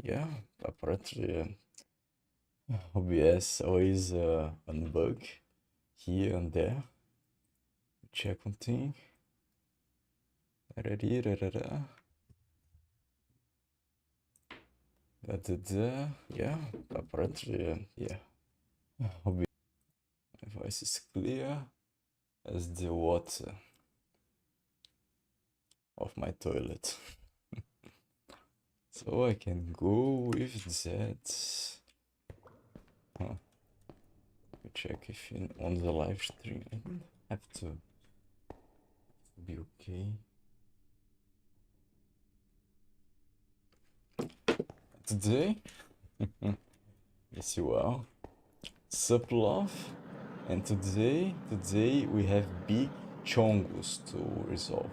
Yeah, apparently OBS always unbug here and there. Check on thing. Yeah, apparently, yeah. OBS, my voice is clear as the water of my toilet. So I can go with that. Huh. Check if on the live stream I don't have to be okay. Today, yes you are. Sup love, and today we have big chongos to resolve.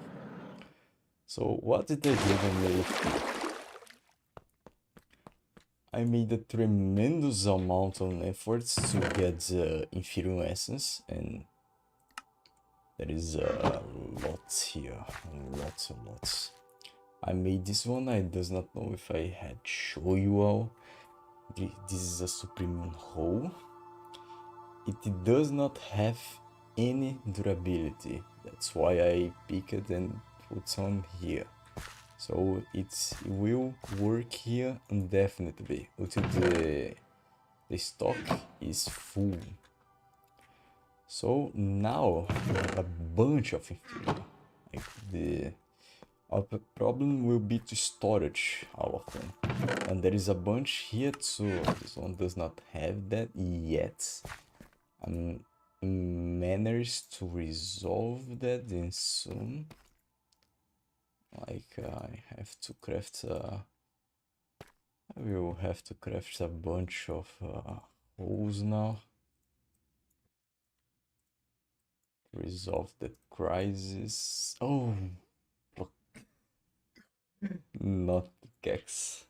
So what did I do to make? I made a tremendous amount of efforts to get the inferior essence, and there is a lot here, lots. I made this one. I does not know if I had show you all. This is a supreme hole. It does not have any durability. That's why I picked and put on here. So it will work here indefinitely until the stock is full. So now we have a bunch of inferior. Our problem will be to storage all of them. And there is a bunch here too. This one does not have that yet. Manners to resolve that in soon. Like I have to craft I will have to craft a bunch of holes now to resolve that crisis. Oh, fuck. Not pickaxe.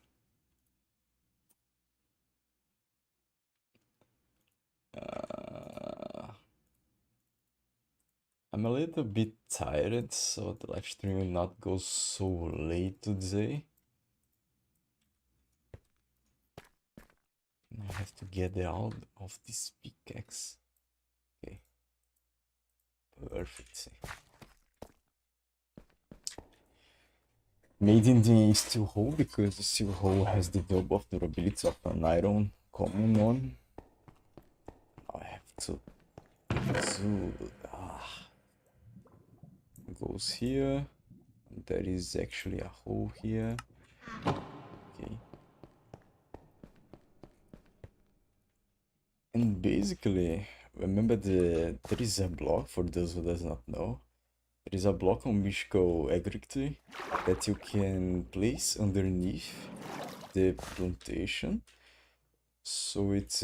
I'm a little bit tired, so the live stream will not go so late today. I have to get out of this pickaxe. Okay. Perfect. Made in the steel hole because the steel hole has the double of durability of an iron common one. I have to goes here. There is actually a hole here. Okay. And basically, remember there is a block, for those who does not know. There is a block on mystical agriculture that you can place underneath the plantation, so it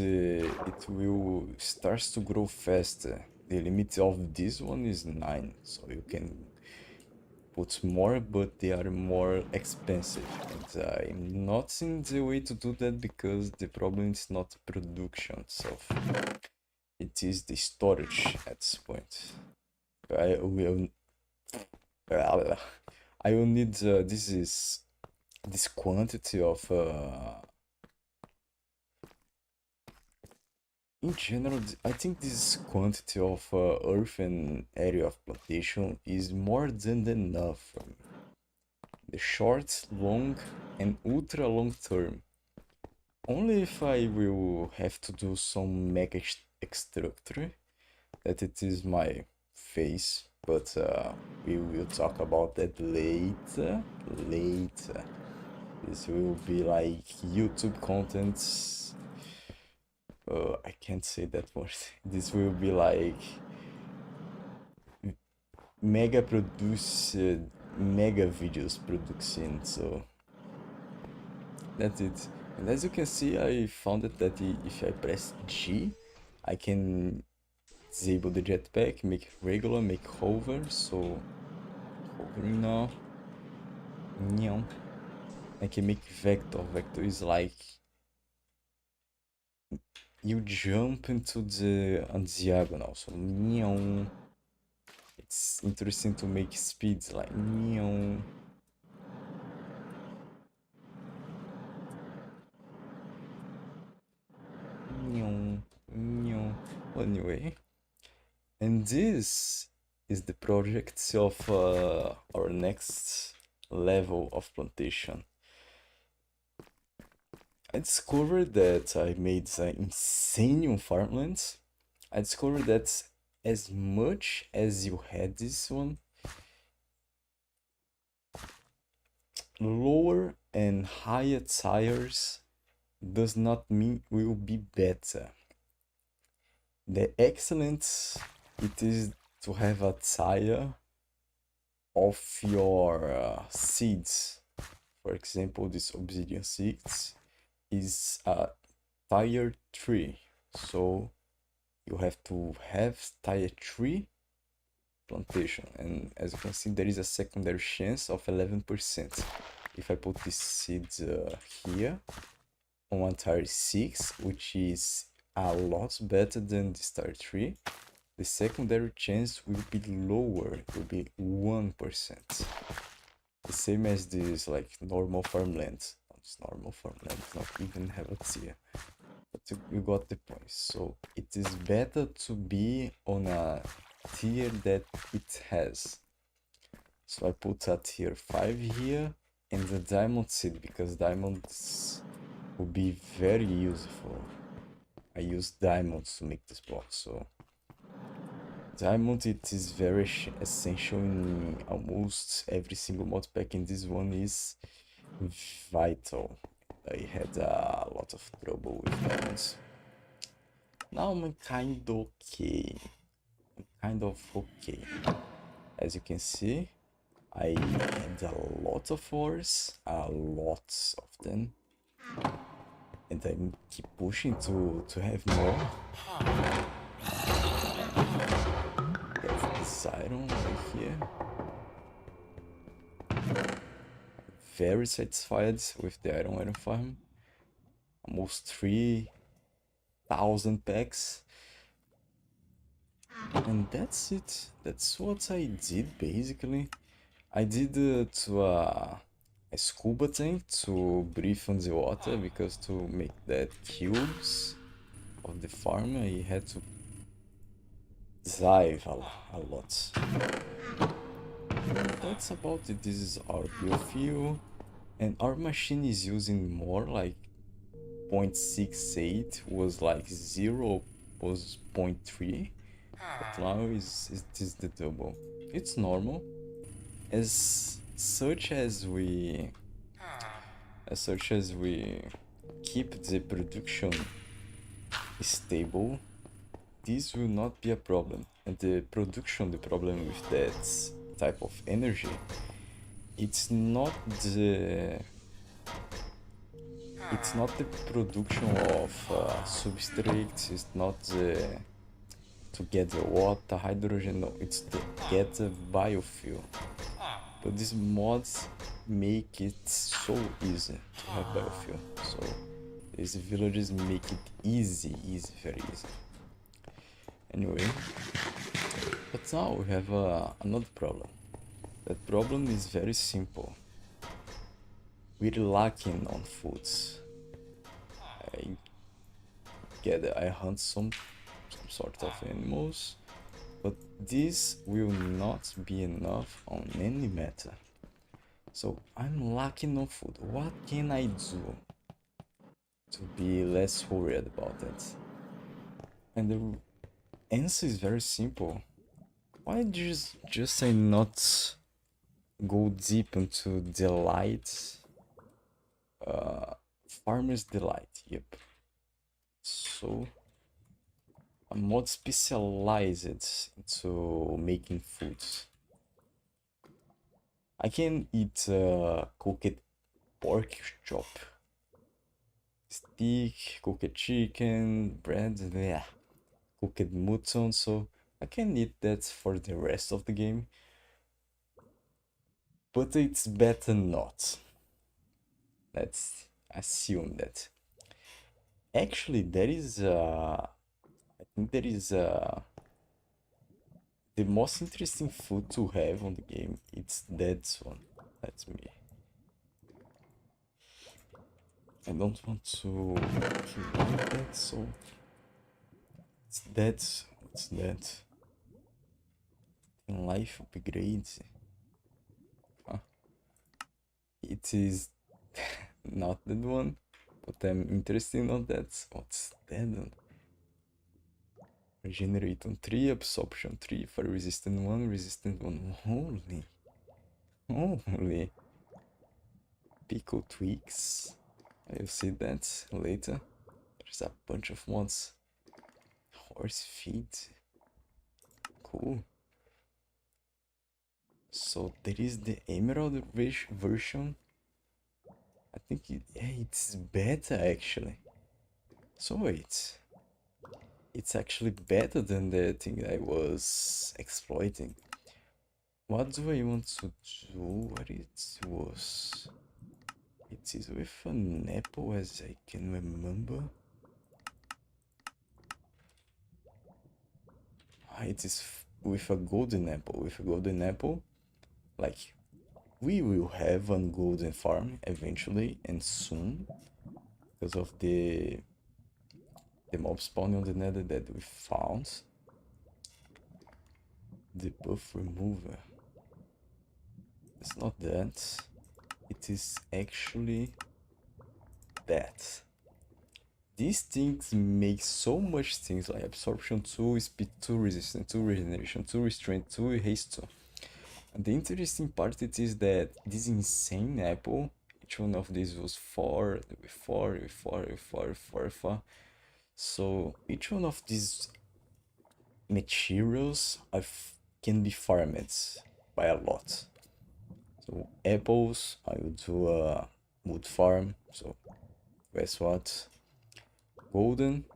will starts to grow faster. The limit of this one is 9, so you can put more, but they are more expensive. And I'm not seeing the way to do that because the problem is not production itself. It is the storage at this point. I will need this quantity of in general, I think this quantity of earth and area of plantation is more than enough for me. The short, long, and ultra long term. Only if I will have to do some mega extractor, that it is my face, but we will talk about that later. This will be like YouTube content. I can't say that word. This will be like mega videos producing, so that's it. And as you can see, I found it that if I press G, I can disable the jetpack, make regular, make hover, so hovering now. I can make vector. Vector is like you jump into the on diagonal, so it's interesting to make speeds like Anyway, and this is the project of our next level of plantation. I discovered that I made an insane farmlands. I discovered that as much as you had this one, lower and higher tires does not mean will be better. The excellence it is to have a tire of your seeds. For example, this obsidian seeds is a tire 3. So you have to have tire 3 plantation, and as you can see there is a secondary chance of 11%. If I put these seeds here on one tire 6, which is a lot better than this tire 3, the secondary chance will be lower, it will be 1%. The same as this like normal farmland. This normal farmland does not even have a tier. But you got the point. So it is better to be on a tier that it has. So I put a tier 5 here and the diamond seed because diamonds will be very useful. I use diamonds to make this block, so diamond it is very essential in almost every single mod pack, and this one is vital. I had a lot of trouble with diamonds. Now I'm kind of okay. As you can see, I had a lot of ores, a lot of them, and I keep pushing to have more. That's this iron right here. Very satisfied with the iron farm. Almost 3,000 packs. And that's it. That's what I did basically. I did to a scuba tank to breathe on the water, because to make that cubes of the farm I had to dive a lot. That's about it. This is our biofuel, and our machine is using more, like 0.68 was like 0 was 0.3, but now it is the double. It's normal. As such as we keep the production stable, this will not be a problem. And the problem with that type of energy, it's not the production of substrates, it's not the to get the water, hydrogen, no, it's to get the biofuel. But these mods make it so easy to have biofuel. So these villages make it easy, very easy. Anyway, but now we have another problem. That problem is very simple. We're lacking on foods. I hunt some sort of animals, but this will not be enough on any matter. So I'm lacking on food. What can I do to be less worried about that? And the answer is very simple. Why just I not go deep into delight? Farmer's Delight, yep. So a mod specialized into making foods. I can eat cooked pork chop, steak, cooked chicken, bread, yeah, cooked mutton, so I can eat that for the rest of the game. But it's better not. Let's assume that. Actually, there is I think there is the most interesting food to have on the game. It's that one. That's me. I don't want to kill that, so It's that. What's that? In life upgrade. Huh. It is not that one, but I'm interested on that. What's that one? Regenerate on 3, absorption 3, fire resistant 1, resistant 1. Holy. Holy. Pico tweaks. I'll see that later. There's a bunch of mods. Horse feet. Cool. So there is the emerald version. I think it's better actually. So wait. It's actually better than the thing I was exploiting. What do I want to do? What it was? It is with an apple as I can remember. It is with a golden apple. With a golden apple, like we will have a golden farm eventually and soon because of the mob spawn on the nether that we found. The buff remover. It's not that. It is actually that. These things make so much things like absorption 2, speed 2, resistance 2, regeneration 2, restraint 2, haste 2. And the interesting part it is that this insane apple, each one of these was 4, 4, 4, 4, 4, 4. So each one of these materials can be farmed by a lot. So apples, I will do a wood farm. So guess what? Golden,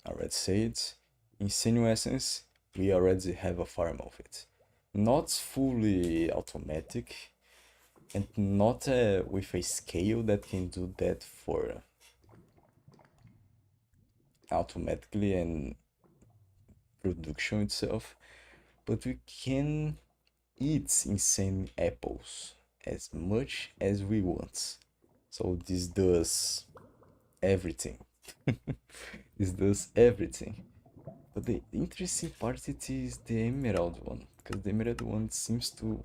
I already said. Insane essence, we already have a farm of it. Not fully automatic, and not with a scale that can do that for automatically and production itself, but we can eat insane apples as much as we want. So this does everything. This does everything. But the interesting part it is the emerald one, because the emerald one seems to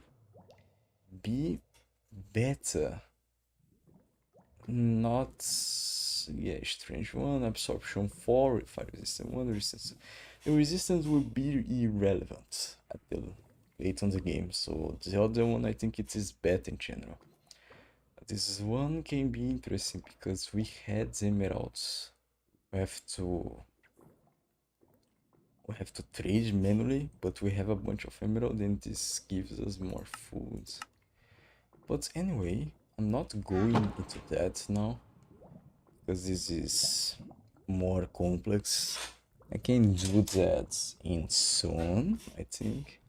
be better. Not yeah, strange one, absorption 4, fire resistance 1, resistance. The resistance will be irrelevant at the late on the game, so the other one I think it is better in general. This one can be interesting because we had emeralds. We have to trade manually, but we have a bunch of emerald and this gives us more food. But anyway, I'm not going into that now because this is more complex. I can do that in soon, I think.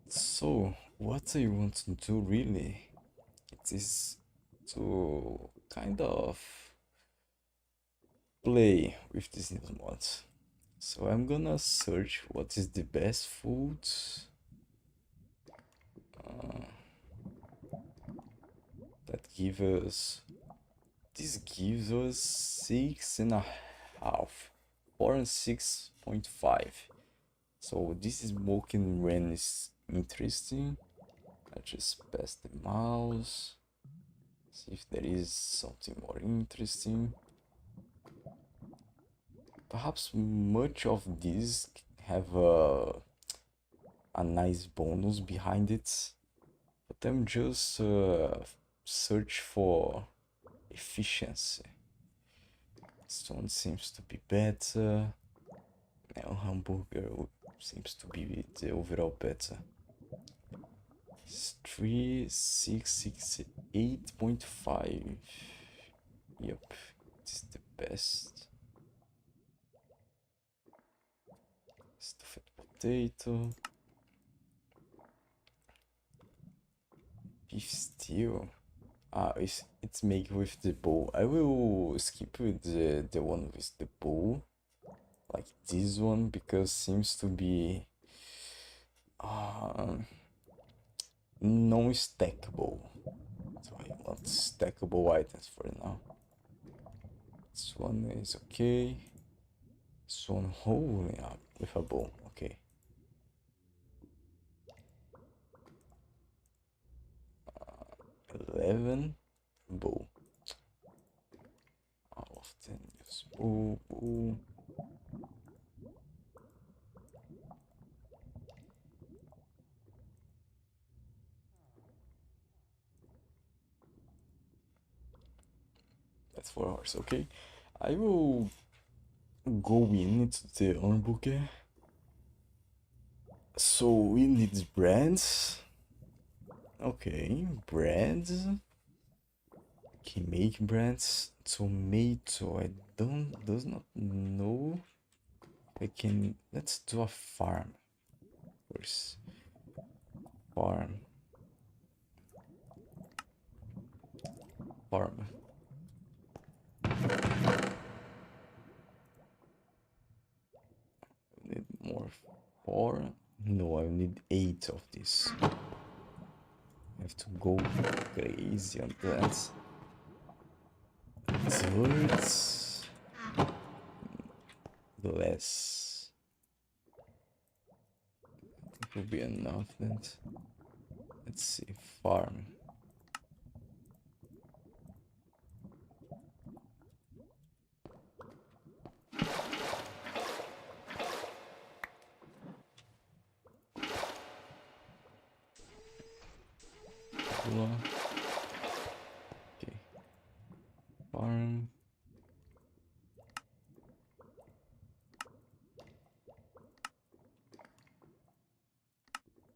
So, what I want to do really, it is to kind of play with these new mods. So I'm gonna search what is the best food. That gives us, this gives us 6.5, 4 and 6.5. So this is smoking rain is interesting. I just pass the mouse, see if there is something more interesting. Perhaps much of these have a nice bonus behind it, but I'm just search for efficiency. This one seems to be better. Now hamburger seems to be the overall better. 3668.5. Yep, it's the best. Stuffed potato. Beef stew. It's made with the bowl. I will skip with the one with the bowl, like this one, because seems to be non-stackable. So I want stackable items for now. This one is okay. It's one hole, yeah, with a bow. Okay. Uh, 11 bow. How often use bow? That's 4 hours. Okay. I will go into the hamburger. So we need breads. Okay, bread. Can make breads. Tomato. I does not know. I can. Let's do a farm first. Farm. Farm. Need more. 4. No, I need 8 of this. I have to go crazy on that. Desserts. Less. I think will be enough then. Let's see. Farm. Okay. Farm.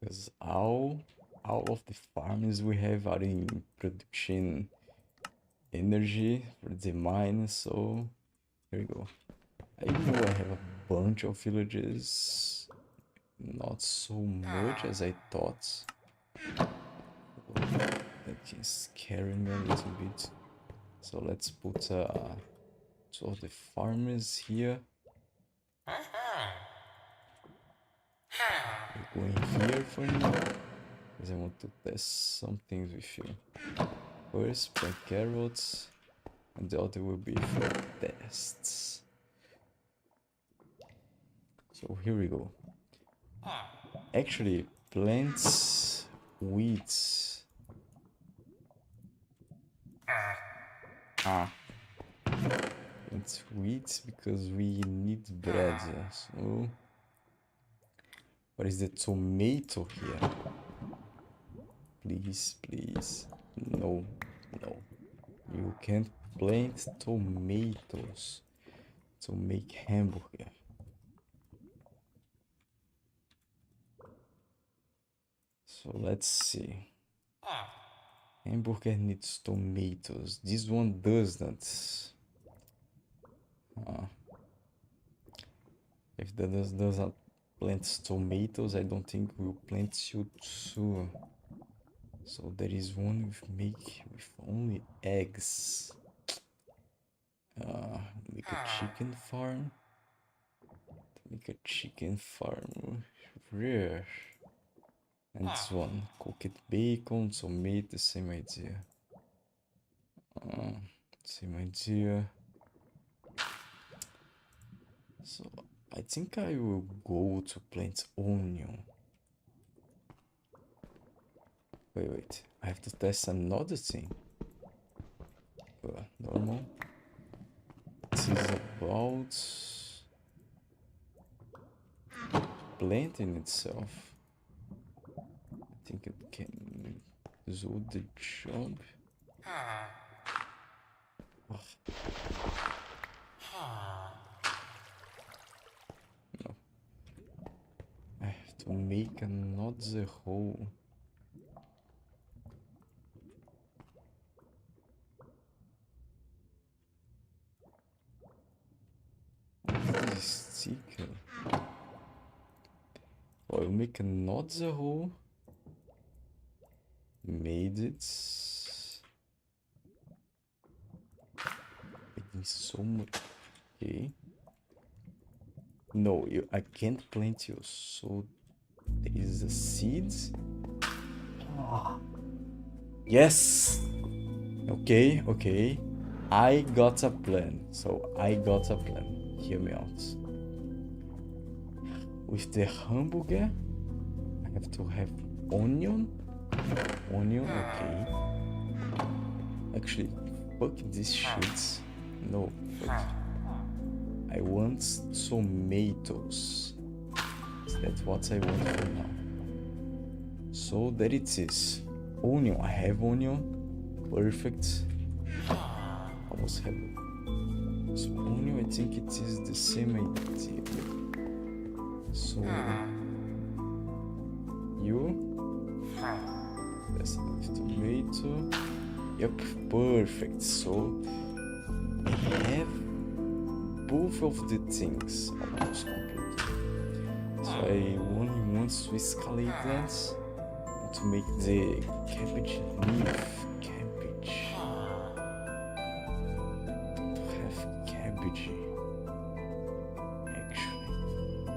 Because all of the farms we have are in production energy for the mine, so here we go. I know I have a bunch of villages, not so much as I thought. That can scare me a little bit. So let's put 2 of the farmers here. We're going here for now, because I want to test some things with you. First, plant carrots, and the other will be for tests. So here we go. Actually, plants wheat. Plants wheat because we need bread. So, what is the tomato here? Please, please. No, no. You can't plant tomatoes to make hamburger. So let's see. Hamburger needs tomatoes. This one does not. If that does not plant tomatoes, I don't think we'll plant you too. So there is one with only eggs. Make a chicken farm. Make a chicken farm. Rare. And this one, cooked bacon, tomato, same idea. Same idea. So I think I will go to plant onion. Wait. I have to test another thing. Normal. This is about planting itself. I think it can do the job. No. I have to make another hole. Sticker. Oh, I'll make another hole. Made it. Making so much. Okay. No, I can't plant you. So there is a seed. Yes. Okay. I got a plan. Hear me out. With the hamburger, I have to have onion. Onion, okay. Actually, fuck these shits. No, fuck. I want tomatoes. That's what I want for now. So there it is. Onion, I have onion. Perfect. Almost have it. So onion, I think it is the same idea. So you. That's enough tomato. Yep, perfect. So I have both of the things almost completed. So I only want to escalate that to make the cabbage leaf. Cabbage. Don't have cabbage. Actually, I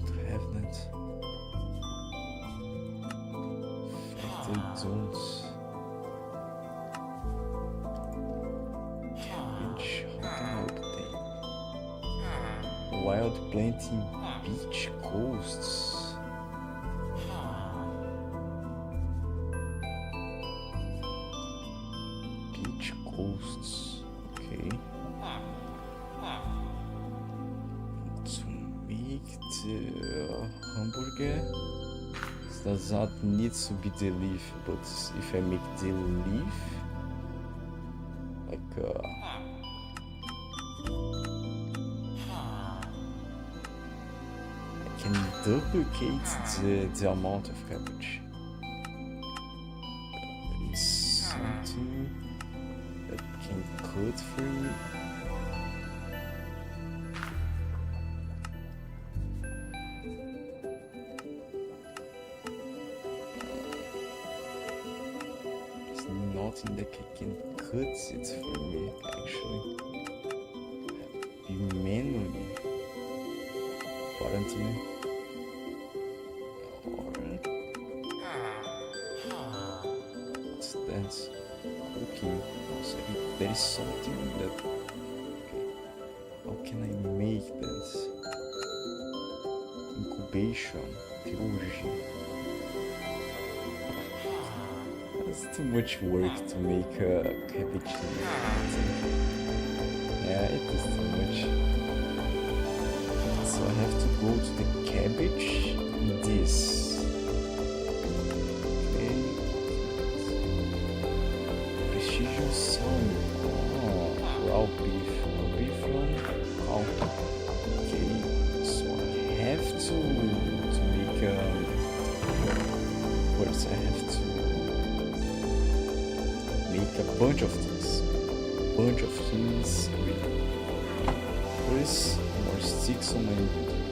don't have that. In fact, I don't. Wild planting beach coasts. Beach coasts. Okay. To make the hamburger, does not need to be the leaf, but if I make the leaf, like can duplicate the amount of cabbage. There is something that can cut for me. There's nothing that can cut it for me, actually. Be manually, apparently. What's that? Cooking. So there is something that. Okay. How can I make that? Incubation. Fusion. That's too much work to make a cabbage. Yeah, it is too much. So I have to go to the cabbage. This. Precision sound. Oh, raw beef. Raw beef from cow. Okay, so I have to make first I have to make a bunch of things. With first more sticks on my inventory.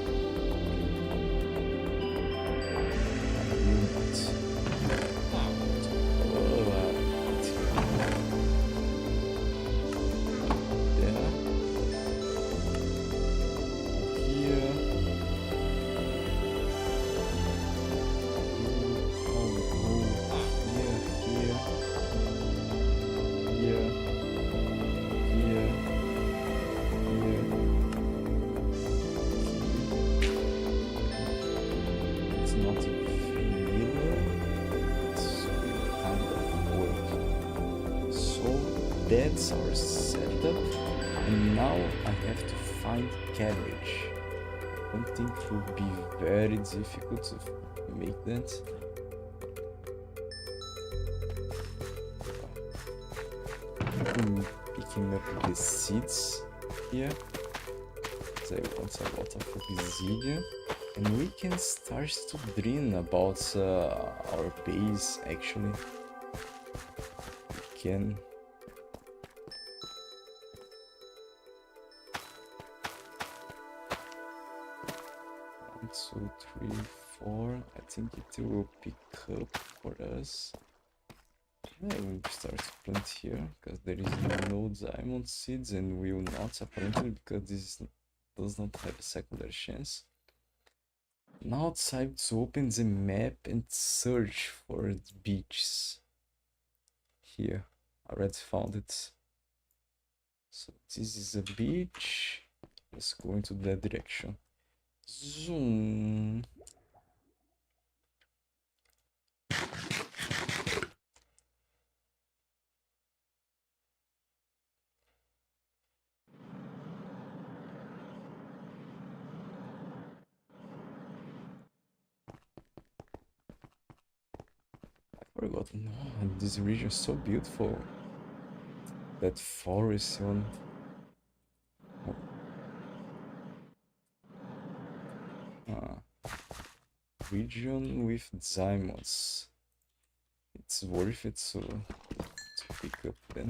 That's our setup, and now I have to find cabbage. I don't think it will be very difficult to make that. I'm picking up the seeds here, because I want a lot of obsidian, and we can start to dream about our base. Actually, we can. 2, 3, 4. I think it will pick up for us. I will start to plant here because there is no diamond seeds and will not apparently because this does not have a secondary chance. Now it's time to open the map and search for the beaches. Here, I already found it. So this is a beach. Let's go into that direction. Zoom. I forgot. No, this region is so beautiful. That forest one. Region with diamonds. It's worth it to pick up then.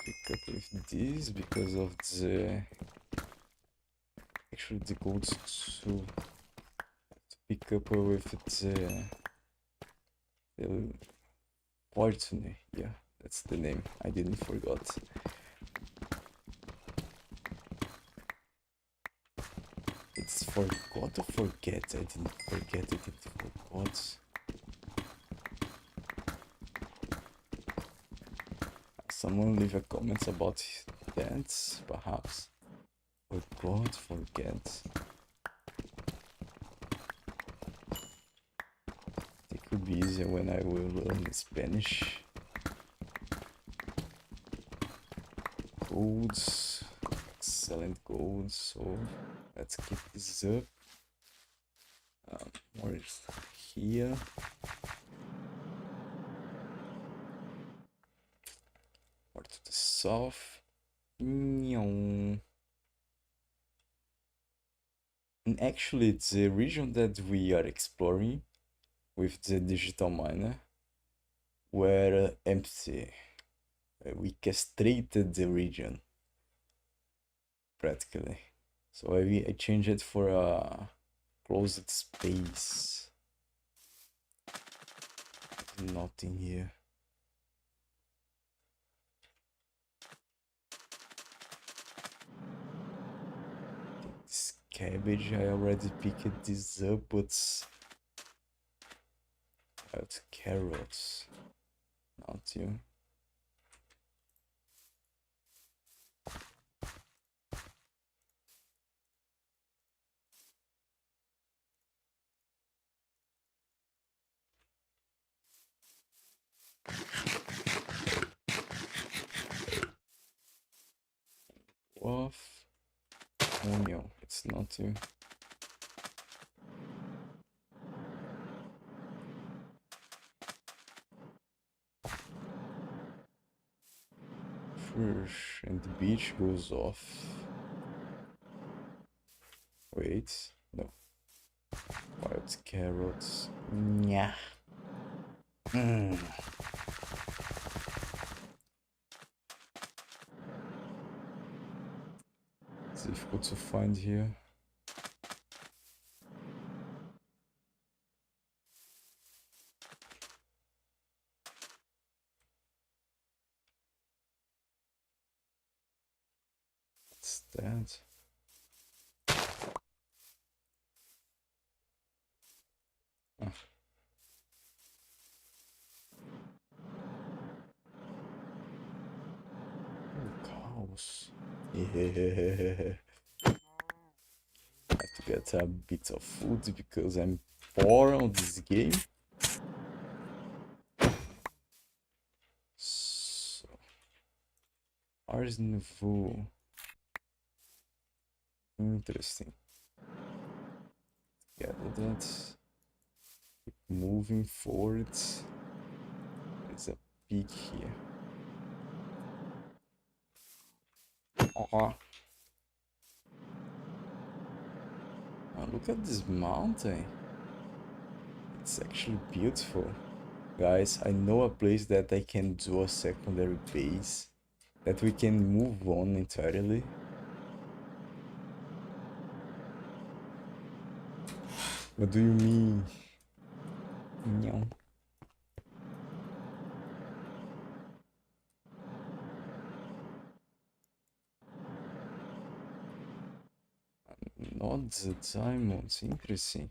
Pick up with this because of the actually the golds to pick up with the fortune. Yeah, that's the name. I didn't forgot. It's forgot or forget? I didn't forget, I didn't forgot. Someone leave a comment about that, perhaps. Forgot, forget. It could be easier when I will learn Spanish. Golds, excellent golds, so let's keep this up. More here. More to the south. And actually, the region that we are exploring with the digital miner were empty. We castrated the region practically. So I changed it for a closed space. Nothing here. This cabbage, I already picked this up, but it's carrots. Not you. Off. Oh no, it's not you. Fresh, and the beach goes off. Wait, no. Wild carrots. Yeah. It's difficult to find here. What's that? Ah. Oh, cows. Yeah. I have to get a bit of food because I'm poor on this game. So, Ars Nouveau. Interesting. Gather that. Keep moving forward. There's a peak here. Oh, look at this mountain. It's actually beautiful. Guys, I know a place that I can do a secondary base. That we can move on entirely. What do you mean? No. Not the diamonds, interesting.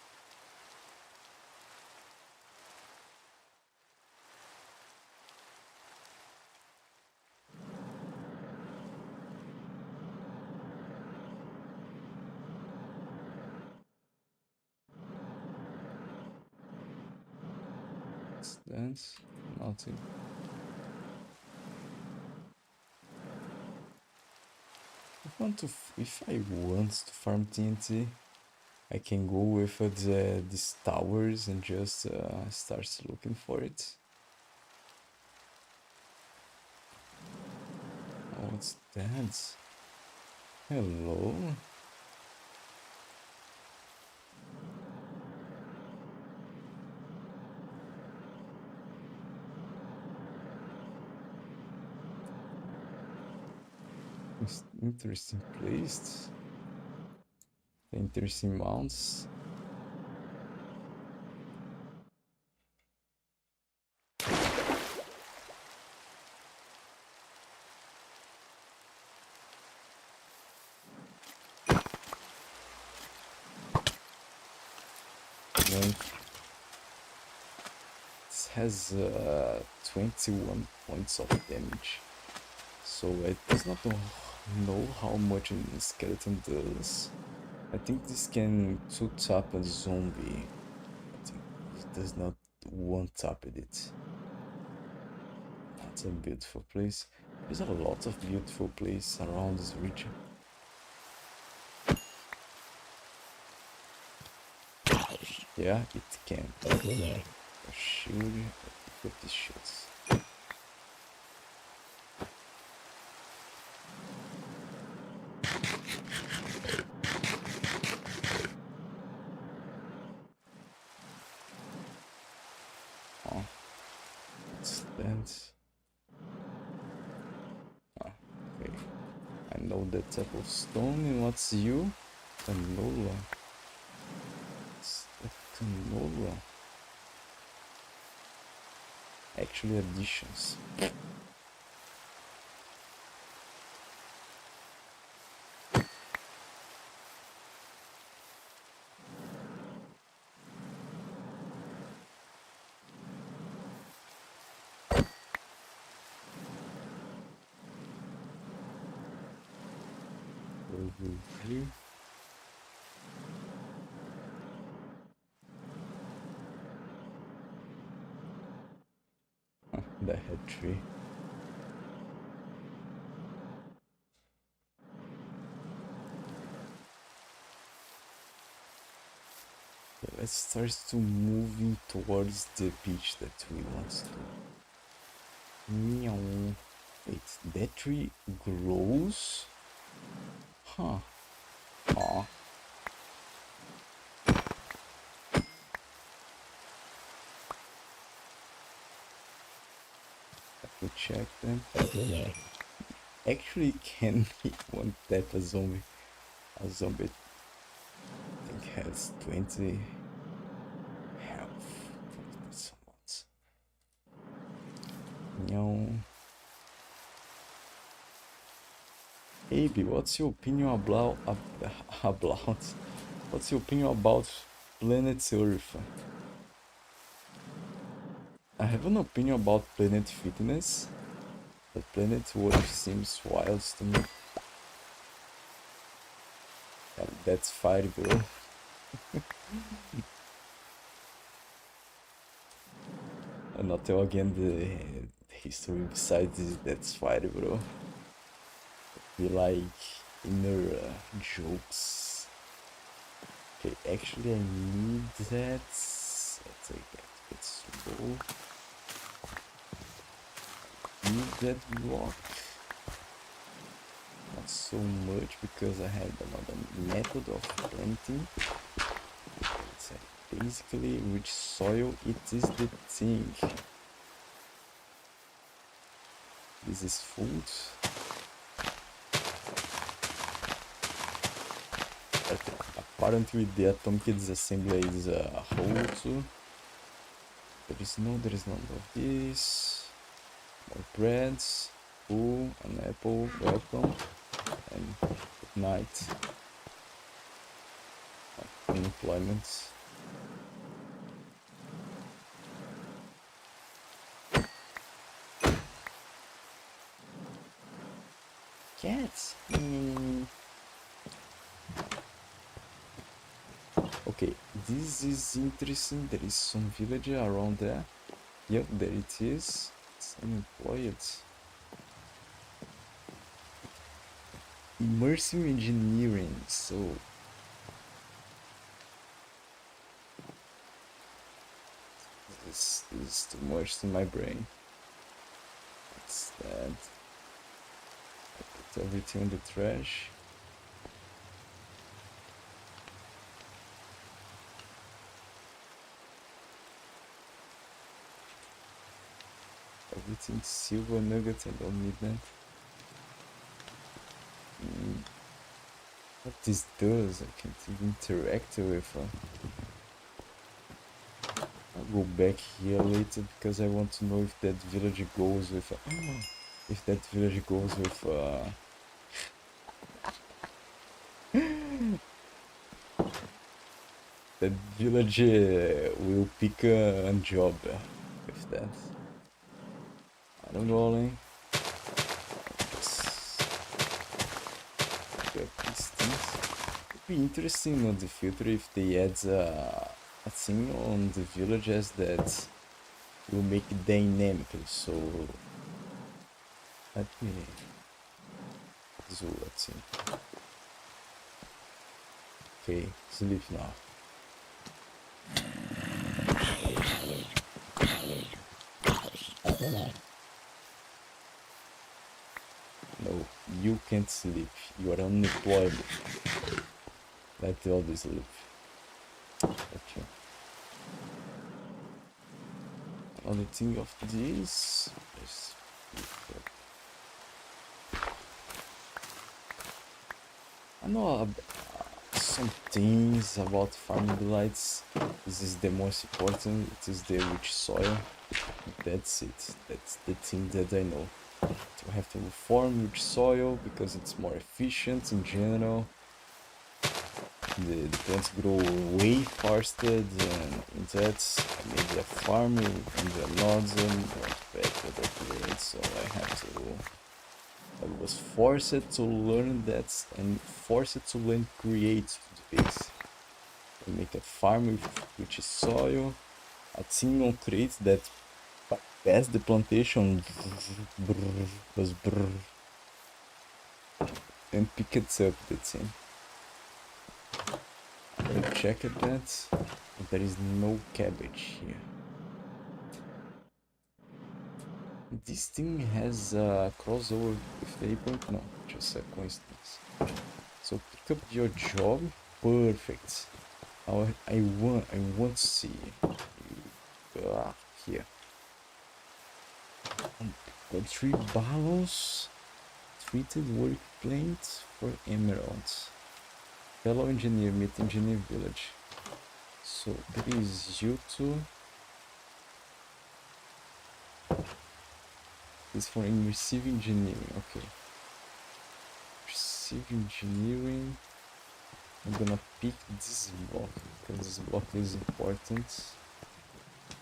Dance? Nothing. If I want to farm TNT, I can go with these towers and just start looking for it. Oh, what's that? Hello? It's interesting place. Interesting mounts. It has 21 points of damage, so it does not know how much a skeleton does. I think this can two-tap a zombie. I think it does not one-tap it. That's a beautiful place. There's a lot of beautiful places around this region. Yeah, it can. A shield, put these shields. Oh, what's that? Ah, okay. I know that type of stone, and what's you? Canola. What's that canola? Actually, additions. Over here. The head tree. Okay, let's start to moving towards the beach that we want to. Meow. Wait, that tree grows? Huh. Aw. Let me check then. Actually can one tap a zombie. A zombie I think has 20 health. That's a lot. Meow. Abe, what's your opinion about what's your opinion about planet Earth? I have an opinion about planet fitness, but planet Earth seems wild to me. Yeah, that's fire, bro. And not tell again the history besides this, that's fire, bro. We like inner jokes. Okay, actually I need that. Let's take that a bit slow. Need that block. Not so much because I had another method of planting. Let's say basically which soil it is the thing. This is food. Okay. Apparently the atomic disassembly is a whole too. There is none of this. More breads. Ooh, an apple, welcome. And good night. Unemployment. Cats. Okay, this is interesting. There is some villager around there. Yep, there it is. It's unemployed. Immersive engineering, so this is too much to my brain. What's that? I put everything in the trash. Everything silver nuggets, I don't need that. What this does, I can't even interact with. I'll go back here later because I want to know if that village goes with. If that village goes with. That village will pick a job with that. I don't know, Ollie. These things. It'd be interesting on the future if they add a thing on the villages that will make it dynamic. So let me zoom. Let's see. Okay, sleep now. No, you can't sleep. You are unemployed. Let the others sleep. Okay. Another thing of this is I know some things about farming lights. This is the most important. It is the rich soil. That's it. That's the thing that I know. To have to farm rich soil because it's more efficient in general. The plants grow way faster than that. I made a farm in the northern Modpack that I played, so I was forced to learn that and forced to learn create base. I make a farm with rich soil, a thing on crates that pass the plantation and pick it up the thing. I checked that, there is no cabbage here. This thing has a crossover with the point? No, just a coincidence. So pick up your job, perfect. Now I want to see here. Got 3 barrels, treated work plates for emeralds. Fellow engineer, meet engineer village. So there is you two. This for immersive engineering, okay. Immersive engineering. I'm gonna pick this block because this block is important.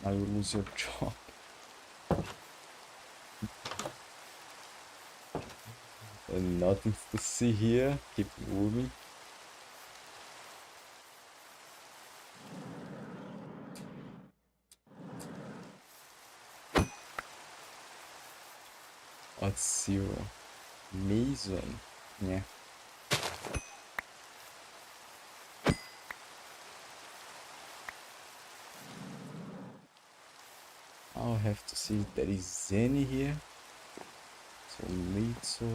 I will lose your job. And nothing to see here. Keep moving. What's 0? Mason. Yeah. I'll have to see if there is any here. Tomato,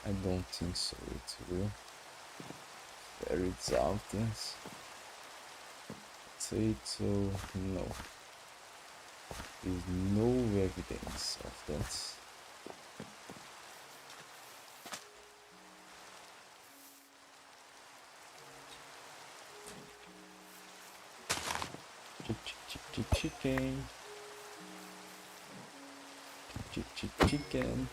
I don't think so, it will. There it's out, yes. Potato, no. There's no evidence of that. Chicken. Chicken.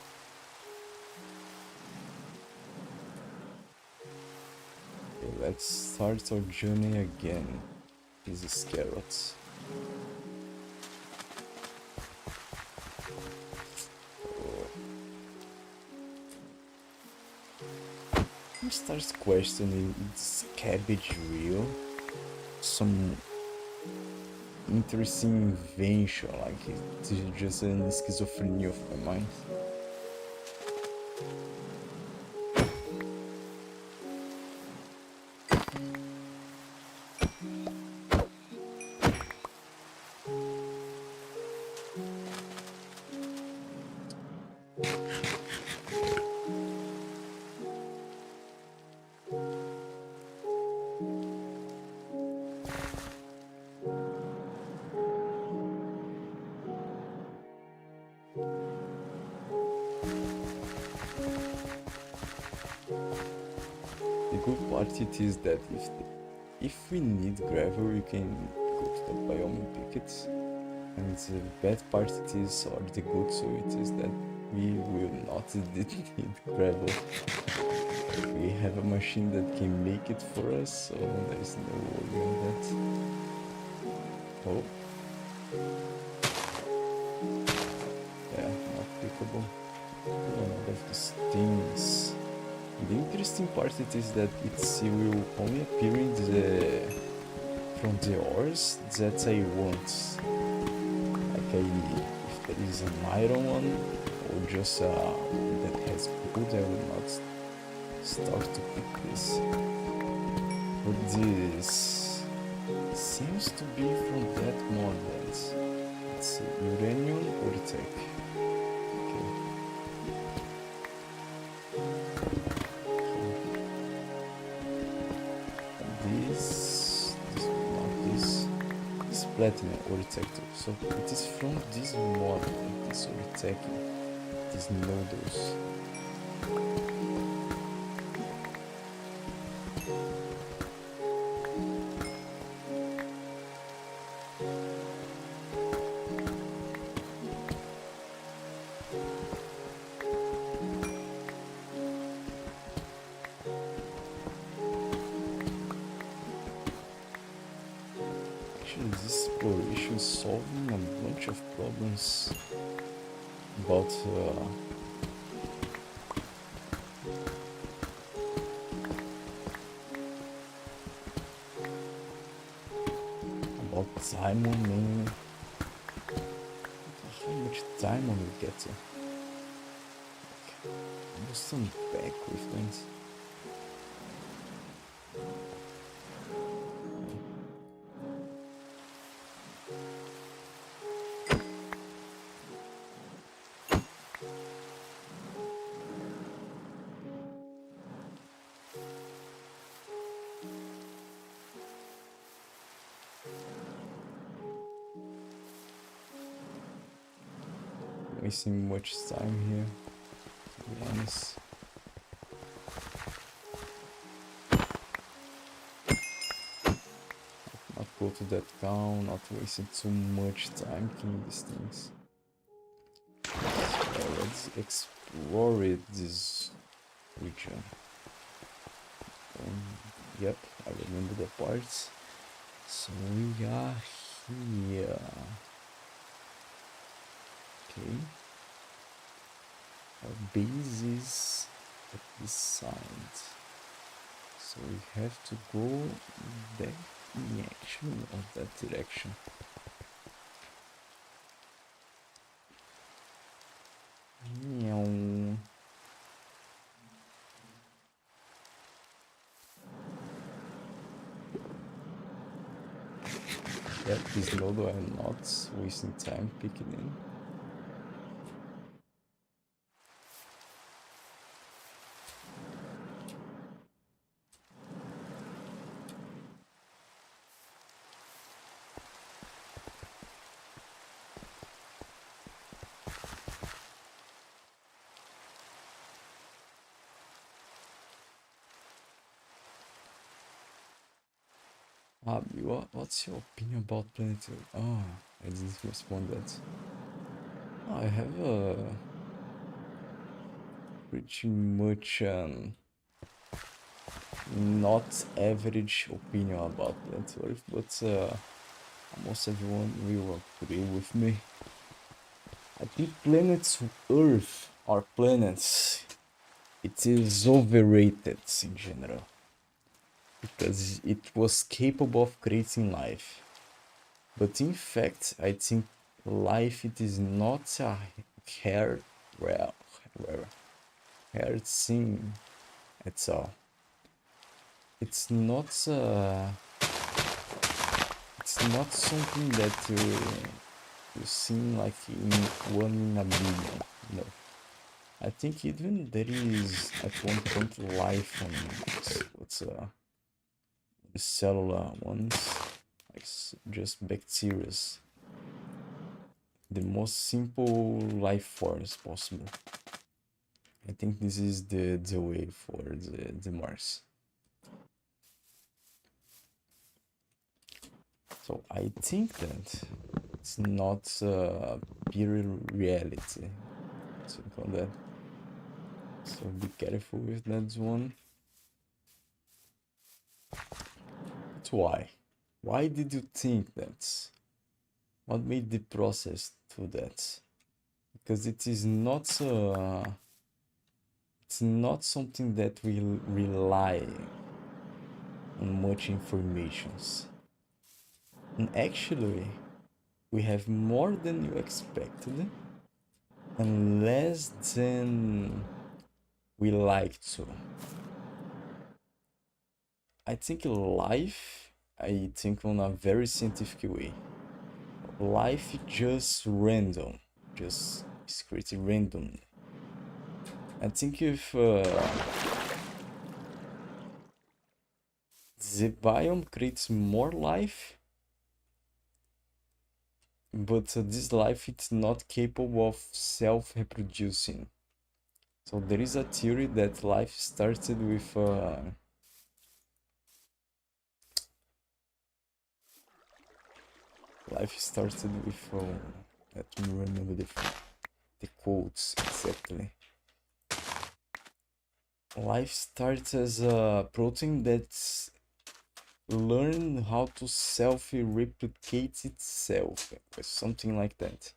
Okay, let's start our journey again. This is carrots. He starts questioning, is cabbage real? interesting invention, like it's just an schizophrenia of my mind. The good part it is that if we need gravel, we can go to the biome and pick it. And the bad part it is, or the good so it is that we will not need gravel. We have a machine that can make it for us, so there is no worry on that. Oh. Yeah, not pickable. One of these things. The interesting part it is that it will only appear in from the ores that I want. Like if there is an iron one or just that has gold, I will not start to pick this. But this seems to be from that mod. It's uranium or tech. Platinum or detector, so it is from this mod, this retecking, these nodules. This exploration is solving a bunch of problems about diamond mainly. How much diamond we get to? Almost some back with things. Wasting much time here, to be honest. Not go to that town, not wasting too much time killing these things. So let's explore this region. Yep, I remember the parts. So we are here. Okay. Our base is at this side. So we have to go that direction or that direction. Yep, this node I'm not wasting time picking in. Abi, what's your opinion about planetary? Oh, I didn't respond that. Oh, I have a pretty much not average opinion about planet Earth, but almost everyone will agree with me. I think planets Earth or planets, it is overrated in general. Because it was capable of creating life. But in fact, I think life it is not a hard, well, hard thing at all. It's not something that you seem like in one in a billion. No, I think even there is at one point life on the cellular ones, like just bacteria, the most simple life forms possible. I think this is the way for the Mars. So I think that it's not pure reality. Think on that. So be careful with that one. But why? Why did you think that? What made the process to that? Because it is not it's not something that will rely on much informations. And actually, we have more than you expected and less than we like to. I think life, I think on a very scientific way. Life is just random, just it's created randomly. I think if the biome creates more life, but this life it's not capable of self-reproducing. So there is a theory that life started with let me remember the quotes exactly. Life starts as a protein that's learn how to self-replicate itself, or something like that.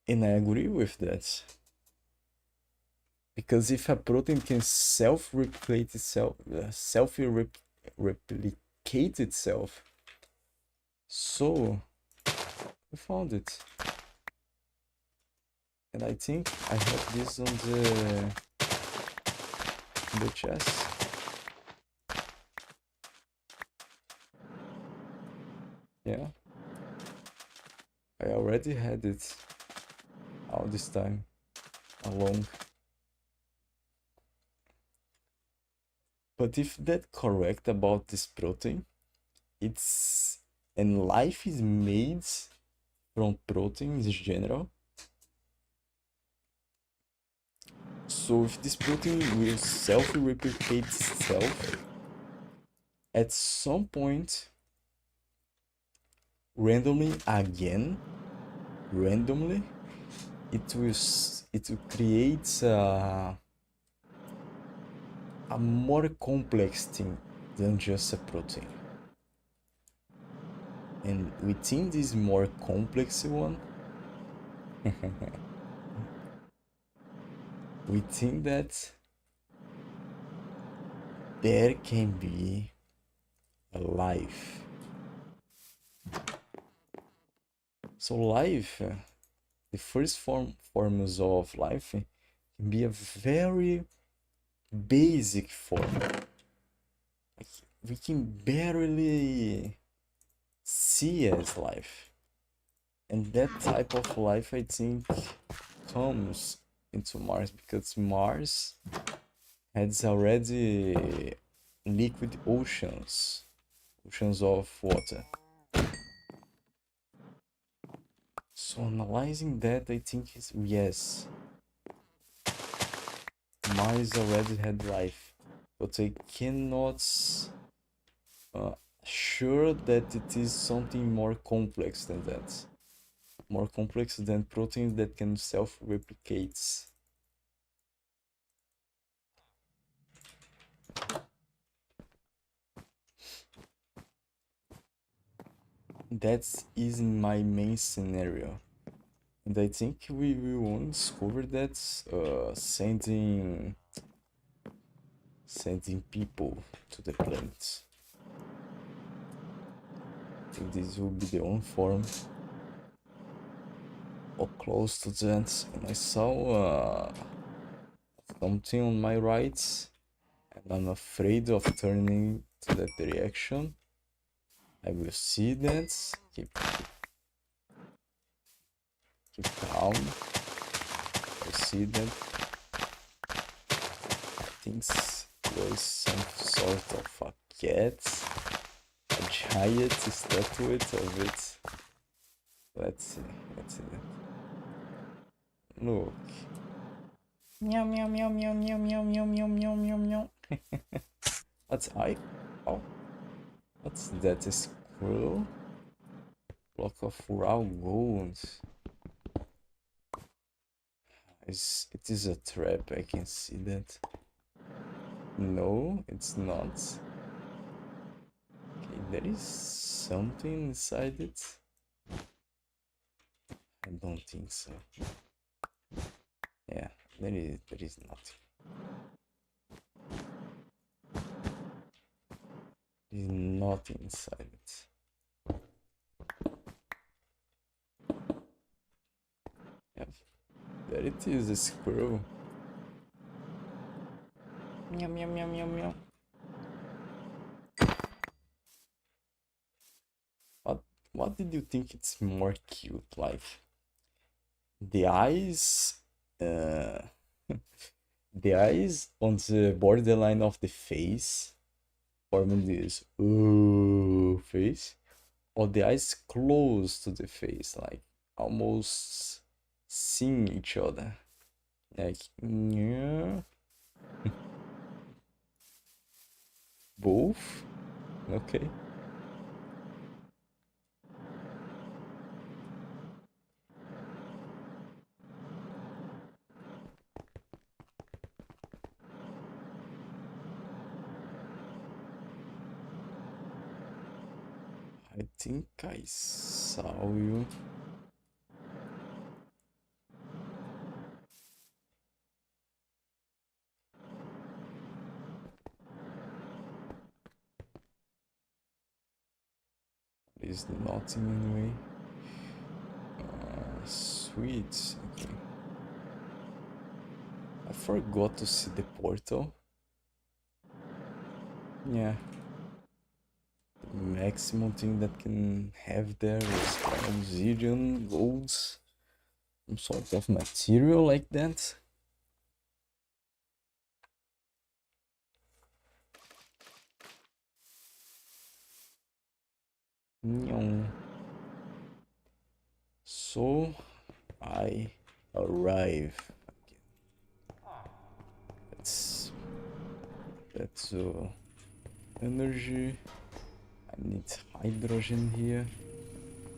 And I agree with that. Because if a protein can self-replicate itself, replicate itself, so we found it. And I think I have this on the chest. Yeah. I already had it all this time along. But if that's correct about this protein, and life is made from proteins in general. So if this protein will self-replicate itself, at some point, randomly, it will create a more complex thing than just a protein. And within this more complex one, we think that there can be a life. So life, the first forms of life can be a very basic form. Like we can barely see as life. And that type of life, I think, comes into Mars because Mars has already liquid oceans of water. So analyzing that, I think is yes, Mars already had life, but I cannot sure that it is something more complex than that. More complex than proteins that can self-replicate. That is my main scenario. And I think we won't discover that sending people to the planet. think this will be the only form. Or close to that. And I saw something on my right. And I'm afraid of turning to that direction. I will see that. Keep calm. I see that. I think there's some sort of a cat. A giant statuette of it. Let's see that. Look. Meow meow meow meow meow meow meow meow meow meow meow. What's oh. What's that? A scroll? Block of raw gold. It is a trap, I can see that. No, it's not. Okay, there is something inside it. I don't think so. Yeah, there is nothing. There is nothing inside it. Yeah, there it is, a squirrel. Meow meow meow meow meow. What did you think it's more cute? Like the eyes, the eyes on the borderline of the face, forming this ooh face, or the eyes close to the face, like almost seeing each other, like yeah. Both, okay. I think I saw you. There's nothing anyway. Sweet. Okay. I forgot to see the portal. Yeah. The maximum thing that can have there is obsidian, gold, some sort of material like that. So I arrive again. That's energy. I need hydrogen here.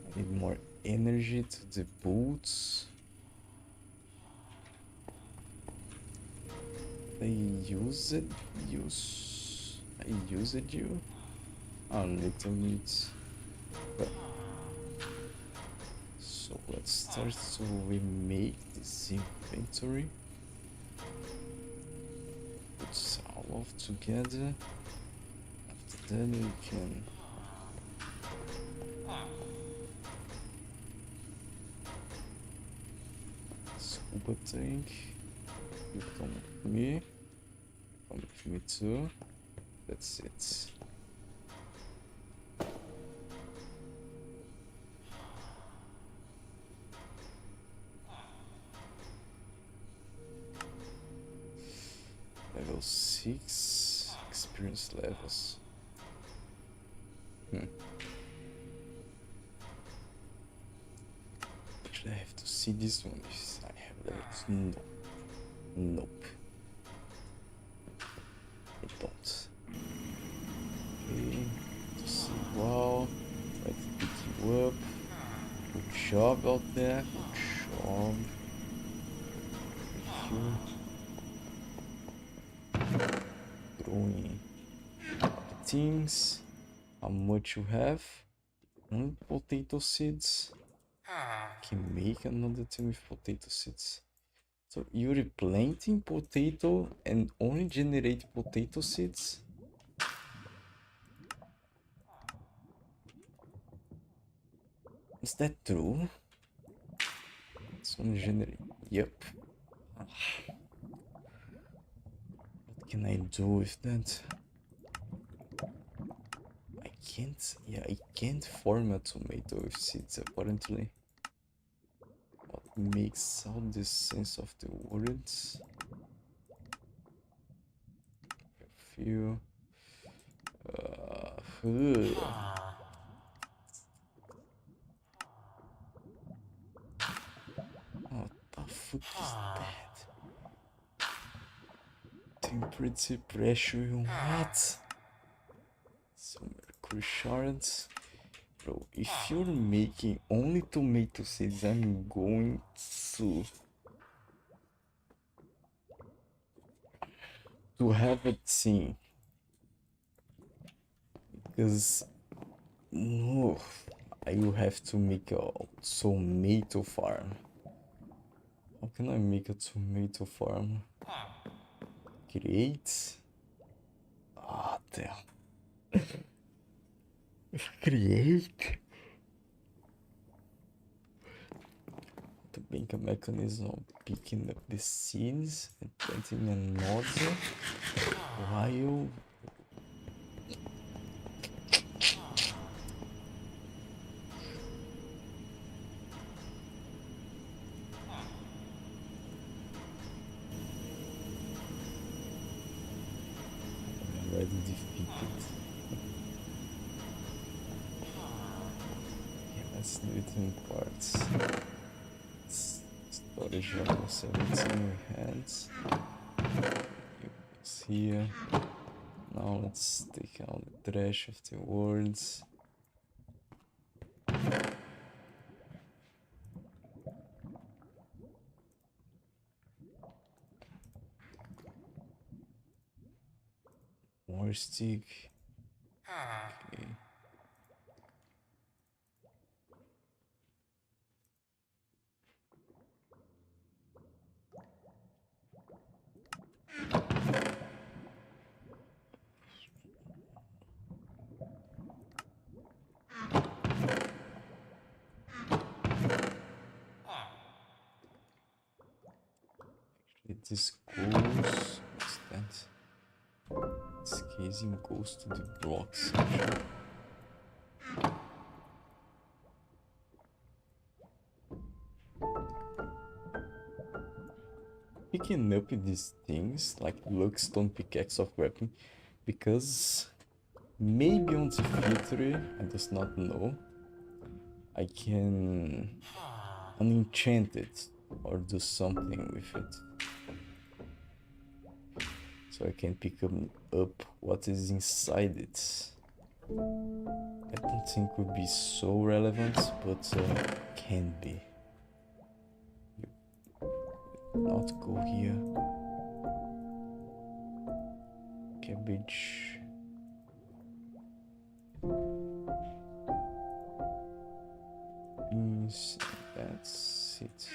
I need more energy to the boots. I used you a little bit. But so let's start to remake this inventory. Put all off together. After that we can scuba tank. You come with me. Come with me too. That's it. Level 6 experience levels. Actually, I have to see this one if I have levels. No. Nope. I don't. Okay. To see. Wow. Try to pick you up. Good job out there. Good job. Thank you. Growing things. How much you have? Potato seeds. Can make another thing with potato seeds. So you're replanting potato and only generate potato seeds? Is that true? It's only generate. Yep. What can I do with that? I can't. Yeah, I can't form a tomato with seeds apparently. What makes all the sense of the words? A few. Ugh. What the fuck is that? Temperature, pressure, what? Some mercury shards. Bro, if you're making only tomato seeds, I'm going to have a thing. Because no, I will have to make a tomato farm. How can I make a tomato farm? Create? Ah, damn. Create? To make a mechanism of picking up the seeds and planting another while already defeated. Okay, let's do it in parts. Storage level 17 we had. It's here. Now let's take out the trash of the words. More stick. Okay. This goes. What's that? This casing goes to the block section. Picking up these things like Luckstone pickaxe of weapon because maybe on the future, I just not know, I can unenchant it or do something with it. So I can pick up what is inside it. I don't think would be so relevant, but can be. Not go here. Cabbage. Beans. That's it.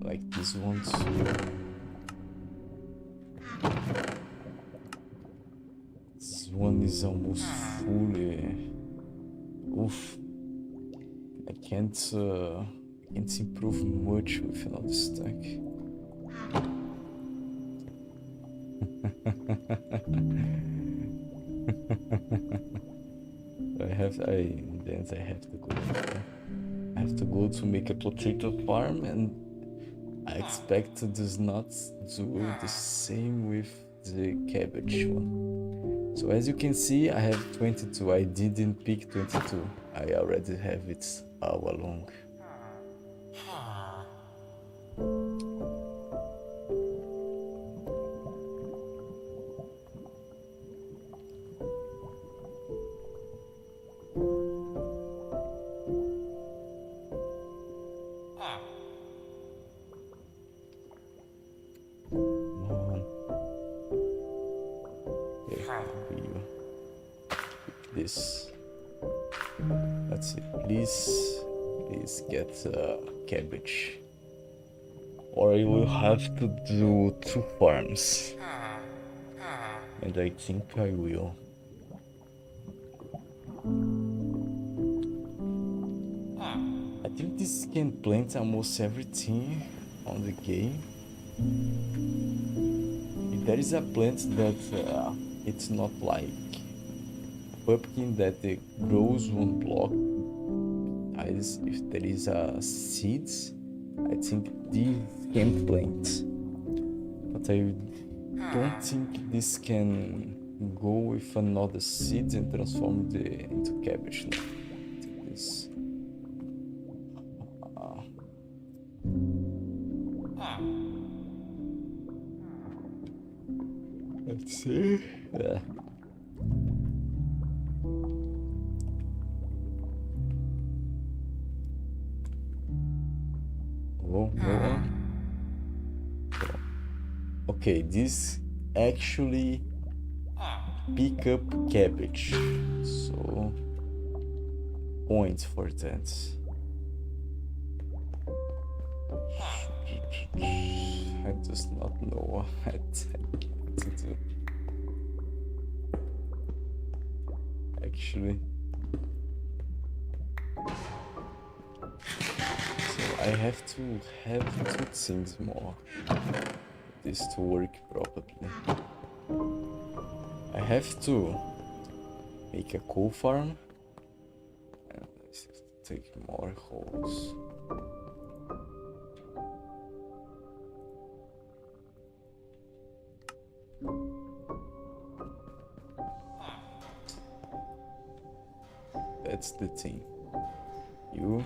Like this one too. This one is almost fully. Oof. I can't improve much with another stack. I have to go. I have to go to make a potato farm, and I expect to does not do the same with the cabbage one. So as you can see, I have 22. I didn't pick 22. I already have it all along. please. Let's see. Please get cabbage. Or I will have to do 2 farms. And I think I will. I think this can plant almost everything on the game. If there is a plant that it's not like pumpkin that grows one block, if there is seeds, I think these can plant. But I don't think this can go with another seed and transform into cabbage. No. I think this. Let's see. Yeah. Oh, no one. Okay, this actually pick up cabbage, so points for that. I just not know what to do. Actually, so I have to have 2 things more for this to work properly. I have to make a coal farm and take more holes. That's the thing. You.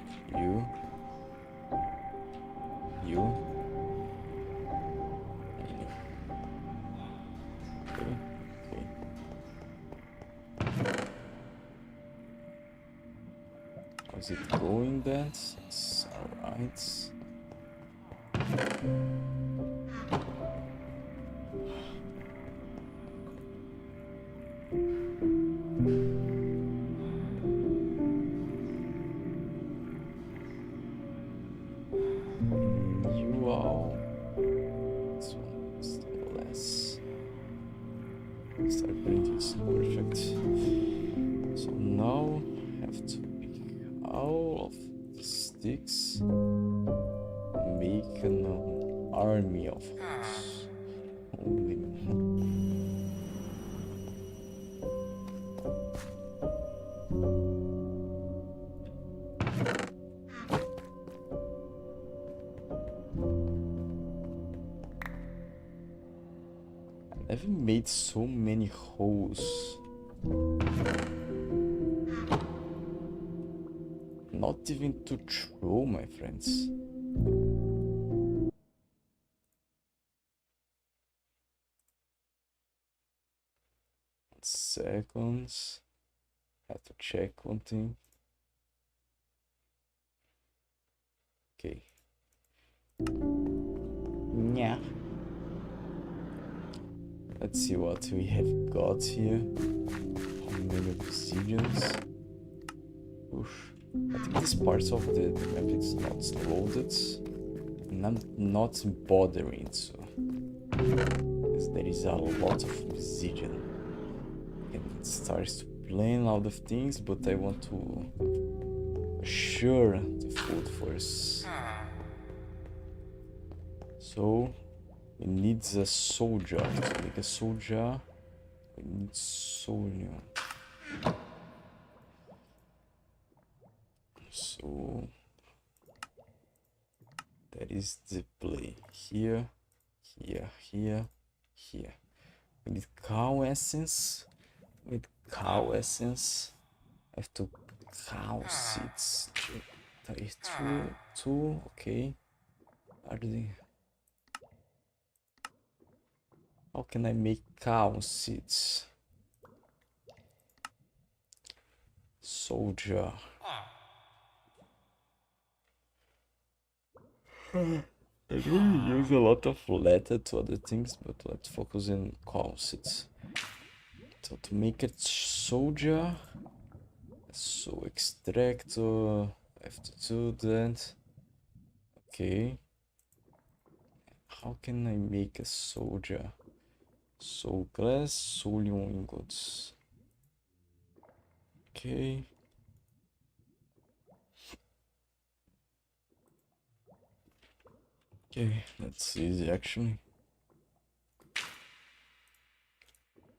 Okay. How's it going then? It's alright. Perfect. So now I have to pick all of the sticks and make an army of holes. Holy I never made so many holes. Not even to throw, my friends. Seconds. Have to check one thing. Okay. Yeah. Let's see what we have got here. How many obsidians? Oof. I think this part of the map is not loaded. And I'm not bothering, so because there is a lot of obsidian. And it starts to plan a lot of things, but I want to assure the food first. So we need a soul jar. To make a soul jar, we need solium. So that is the play. Here, here, here, here. We need cow essence. With cow essence, I have to cow seeds. 32, okay. Are they? How can I make cow seeds? Soldier. I don't use a lot of leather to other things, but let's focus on cow seeds. So to make a soldier, so extractor, I have to do that. Okay. How can I make a soldier? Soul glass, soulion ingots. Okay. Okay, that's easy actually.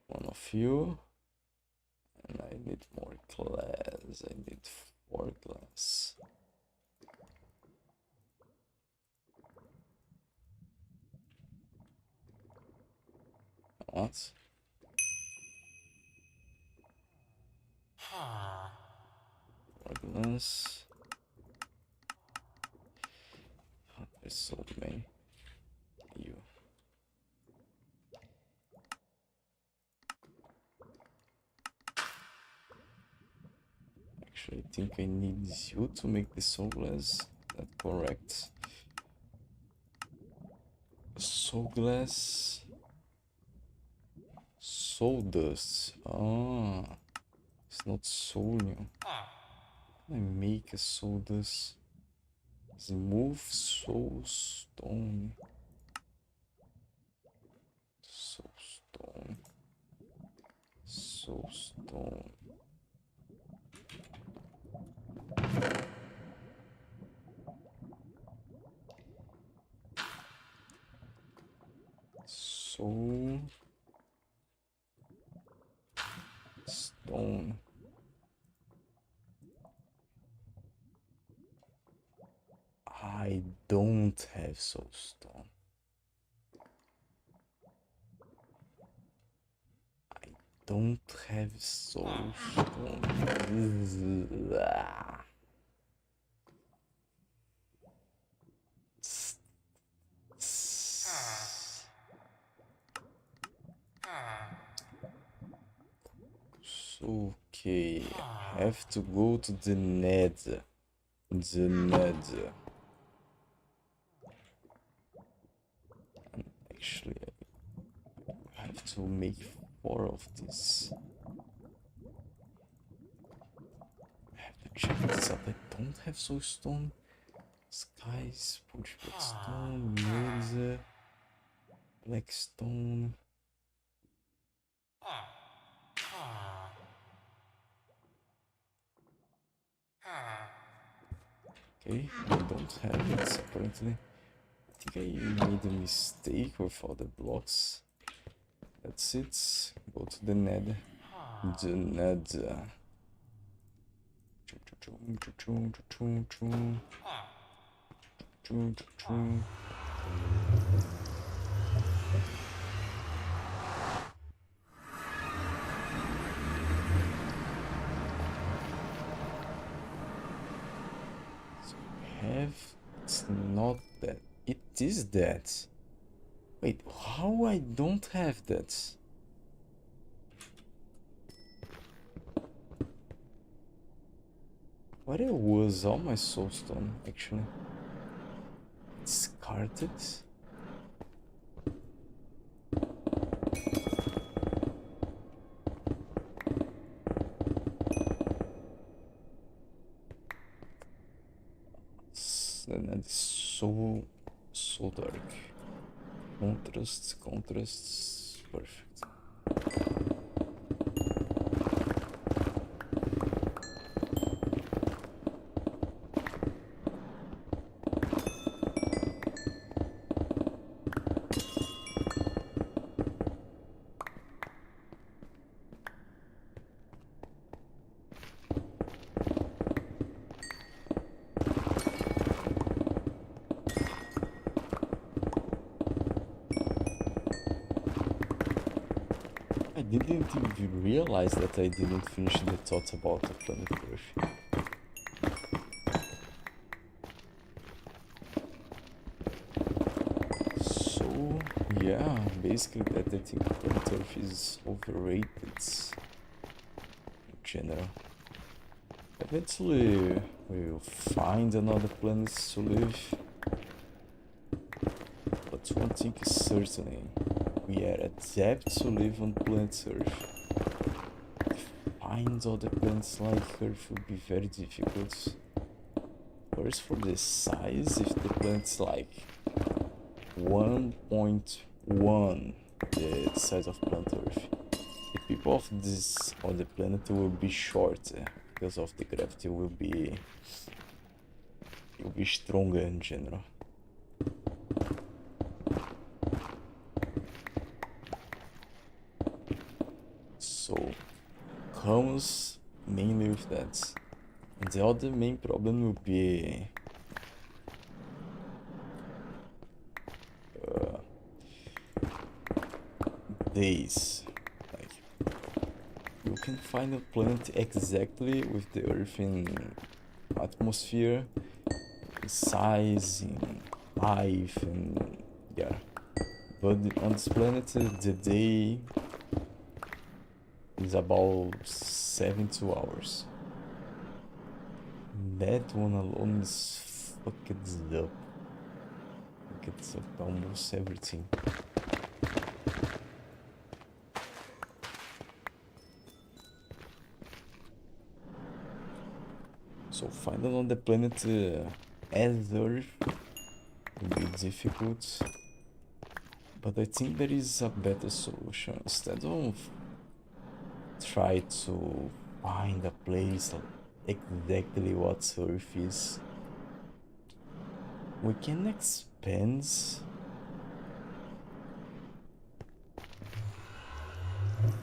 One of you. And I need more glass. I need 4 glass. What? 4 glass. Oh, there's so many. You. Actually, I think I need you to make the soul glass. That's correct. Soul glass. Soul dust. Ah, it's not soulion. I make a soul dust. Remove soul stone. Soul stone. Soul stone. Soul stone. I don't have soul stone. I don't have soul stone. Okay, I have to go to the Nether. The Nether. And actually, I have to make 4 of these. I have to check this out. I don't have soul stone. Skies, push black stone, Nether, black stone. Okay, I don't have it apparently. I think I made a mistake with all the blocks. That's it. Go to the Nether. The Nether. It's not that. It is that. Wait, how I don't have that? Where was all my soulstone actually? Discarded? And it's so dark. Contrasts, perfect. I didn't even realize that I didn't finish the thoughts about the planet Earth. So, yeah, basically that I think planet Earth is overrated in general. Eventually we'll find another planet to live. But one thing is certain, we are adept to live on planet Earth. find other planets like Earth will be very difficult. First, for the size, if the planet's like 1.1 the size of planet Earth, the people of this other planet will be shorter because of the gravity will be stronger in general. So comes mainly with that. And the other main problem will be days. Like, you can find a planet exactly with the Earth in atmosphere, in size, in life, and yeah. But on this planet, the day is about 72 hours. That one alone is fucked up. Fucked up almost everything. So finding on the planet as Earth will be difficult. But I think there is a better solution. Instead of try to find a place exactly what Earth is, we can expand.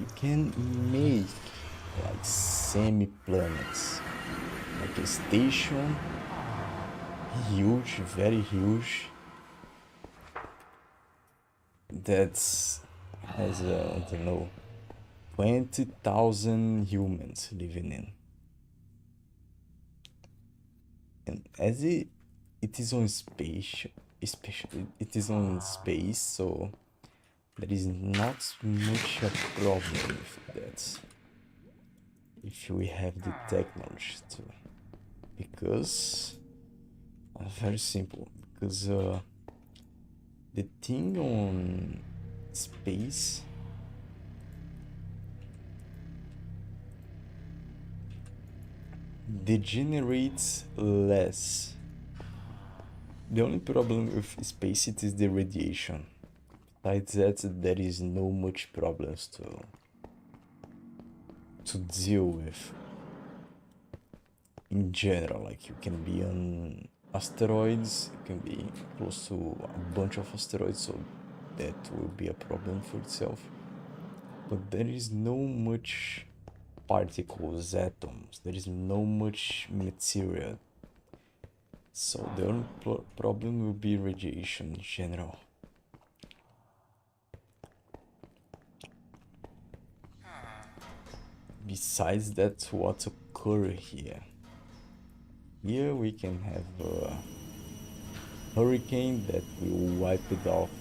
You can make like semi-planets, like a station, huge, very huge, that has I don't know, 20,000 humans living in. And as it is on space, especially it is on space, so there is not much a problem with that if we have the technology to, because very simple, because the thing on space degenerates less. The only problem with space it is the radiation. Besides that, there is no much problems to deal with. In general, like you can be on asteroids, you can be close to a bunch of asteroids, so that will be a problem for itself. But there is no much particles, atoms, there is no much material. So the only problem will be radiation in general. Besides that, what occur here? Here we can have a hurricane that will wipe it off a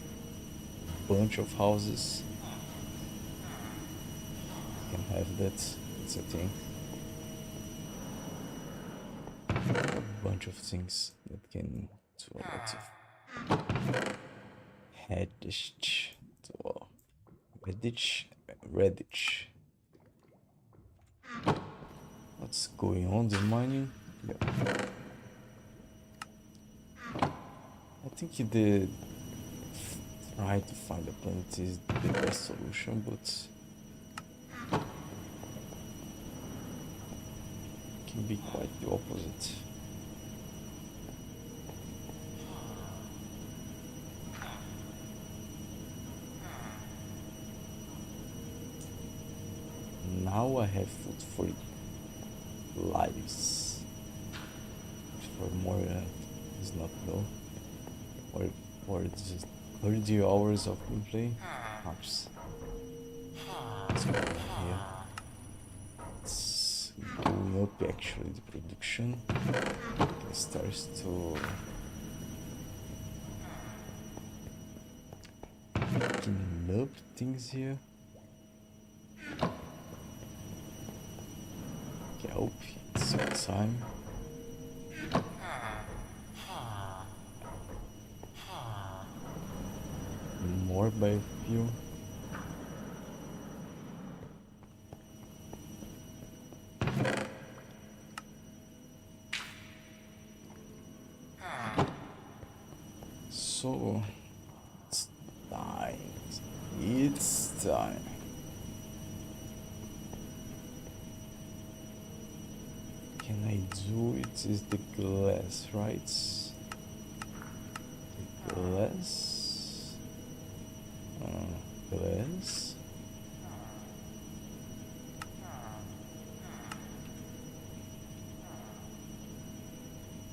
bunch of houses. We can have that, it's a thing. A bunch of things that can do a lot of Redditch. What's going on? The mining? Yeah. I think the try to find a planet is the best solution, but it can be quite the opposite. Now I have food for lives. For more is not low. Or just 30 hours of gameplay. Perhaps. Let's go here. It's going up actually, the production. It starts to picking up things here. Kelp, it's some time. More biofuel. So it's time. It's time. Can I do it? Is the glass, right? The glass. Glass.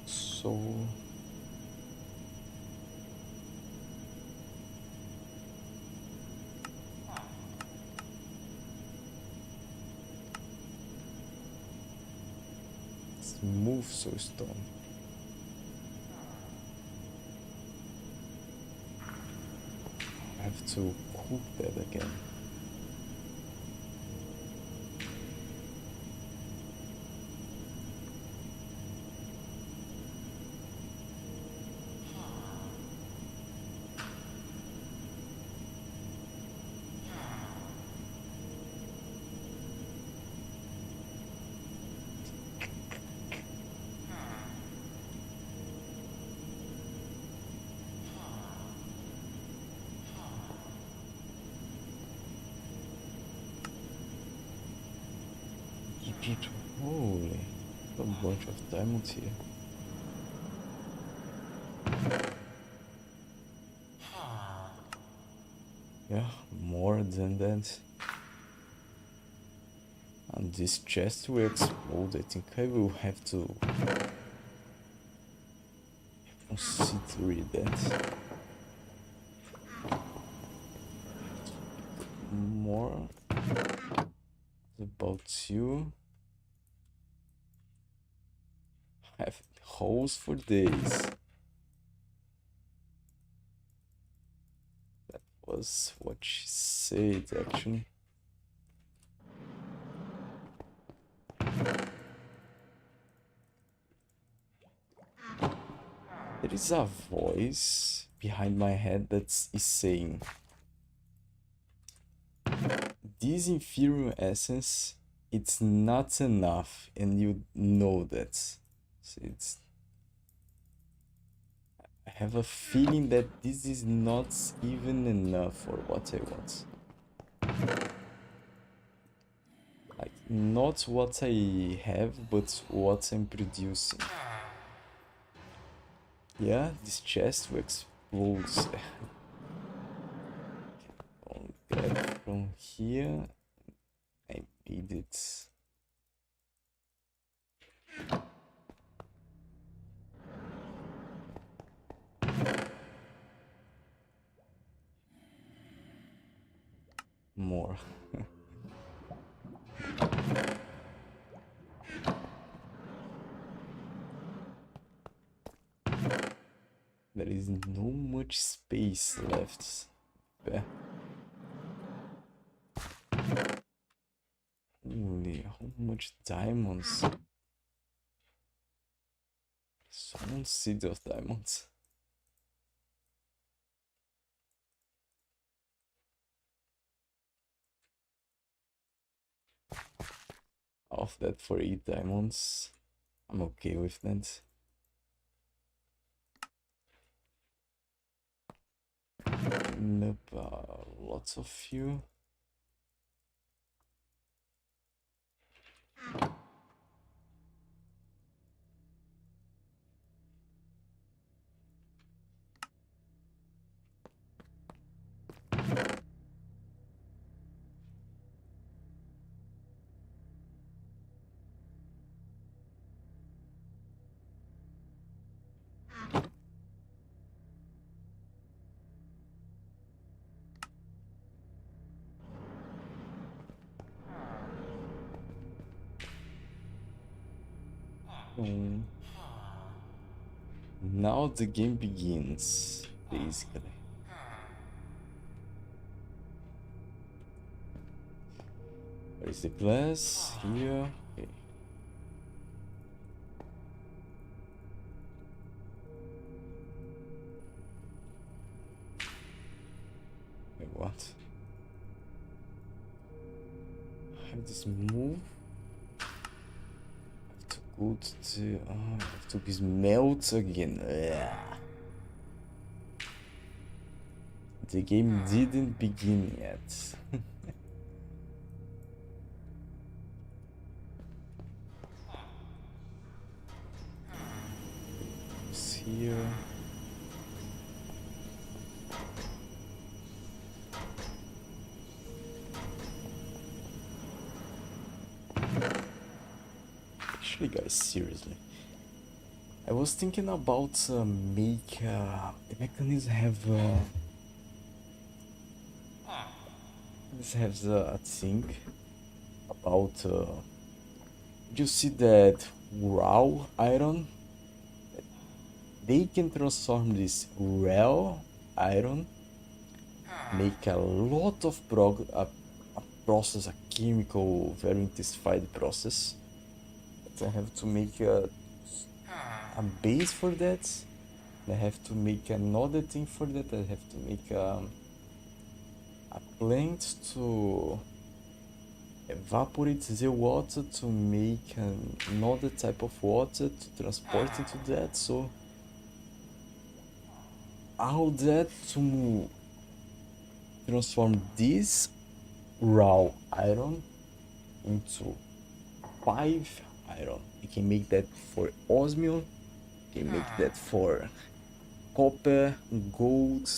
So move so stone. I have to cook that again. Holy, a bunch of diamonds here. Yeah, more than that. And this chest will explode. I think I will have to consider that. More about you. I have holes for days. That was what she said, actually. There is a voice behind my head that is saying, this inferior essence, it's not enough, and you know that. So I have a feeling that this is not even enough for what I want. Like, not what I have, but what I'm producing. Yeah, this chest will explode. I'll grab from here. I made it. More. There is no much space left. Yeah. Holy, how much diamonds? Someone seed of diamonds. Off that for 8 diamonds. I'm okay with that. Nope, lots of you. Now the game begins, basically. Where is the glass? Here. Okay. Wait, what? I have this move. I have to go to the... I have to be melt again. Yeah. the game didn't begin yet. It's here. Actually, guys, seriously, I was thinking about make the mechanism has a thing about you see that raw iron, they can transform this raw iron, make a lot of a process, a chemical, very intensified process. But I have to make a base for that. I have to make another thing for that. I have to make a plant to evaporate the water to make another type of water to transport into that. So all that to transform this raw iron into 5 iron. You can make that for osmium, you can make that for copper, gold,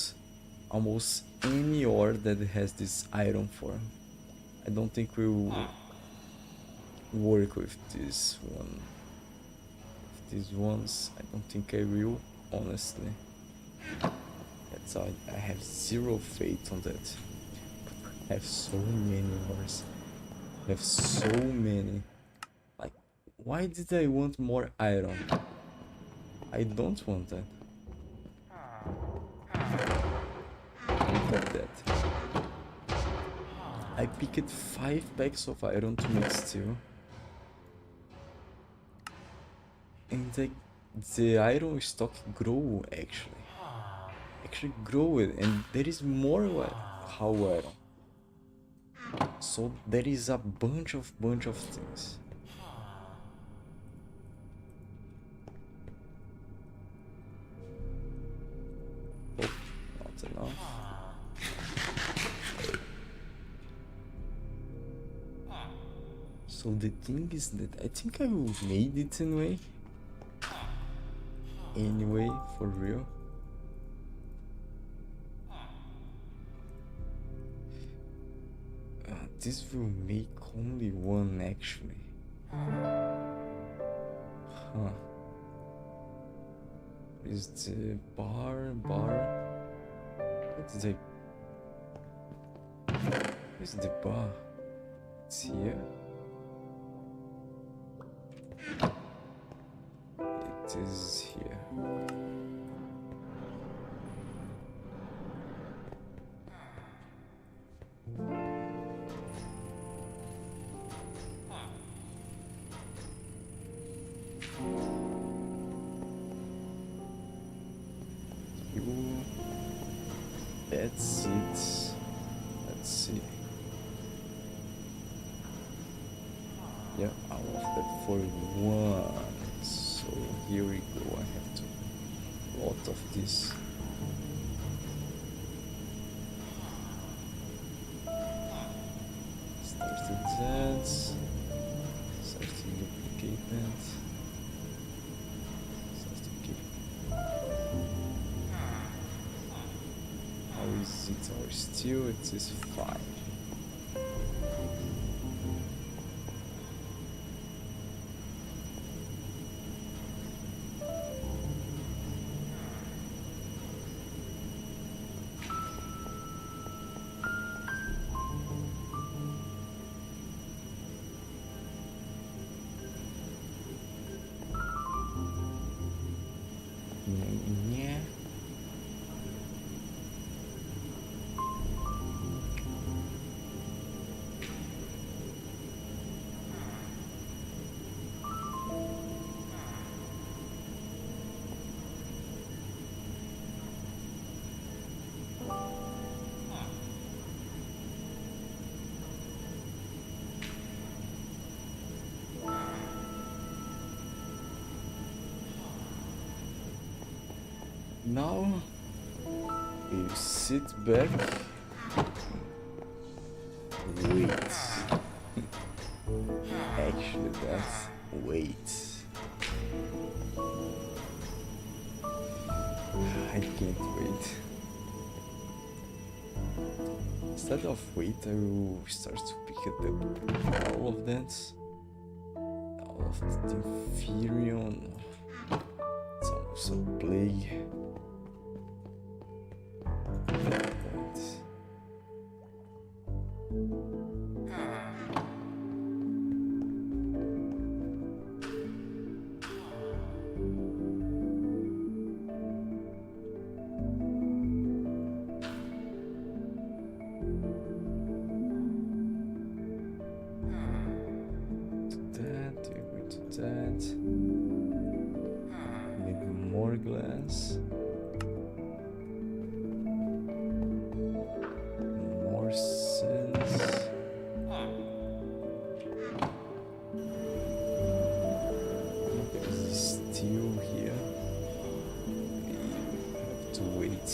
almost any ore that has this iron form. I don't think we will work with this one. These ones, I don't think I will, honestly. That's all. I have zero faith on that. I have so many ores. I have so many. Like, why did I want more iron? I don't want that. Look at that. I picked 5 packs of iron to make steel. And the iron stock grow actually. Actually grow it, and there is more how iron. So there is a bunch of things. Oh, not enough. So the thing is that I think I will made it anyway. Anyway, for real. This will make only one actually. Huh. Is the bar? What is the... Where's the bar? It's here. It is here. That's it. Let's see. Yeah, I want that for 1. So here we go. I have to lot of this. Started that. Started duplicate that. How is it our steel? It is fine. Yeah. Now You sit back. Wait. Actually, that's wait. I can't wait. Instead of wait, I will start to pick it up. All of that. All of the Inferion. It's almost a play. That. Maybe more glass. More sense. There's steel here. We have to wait.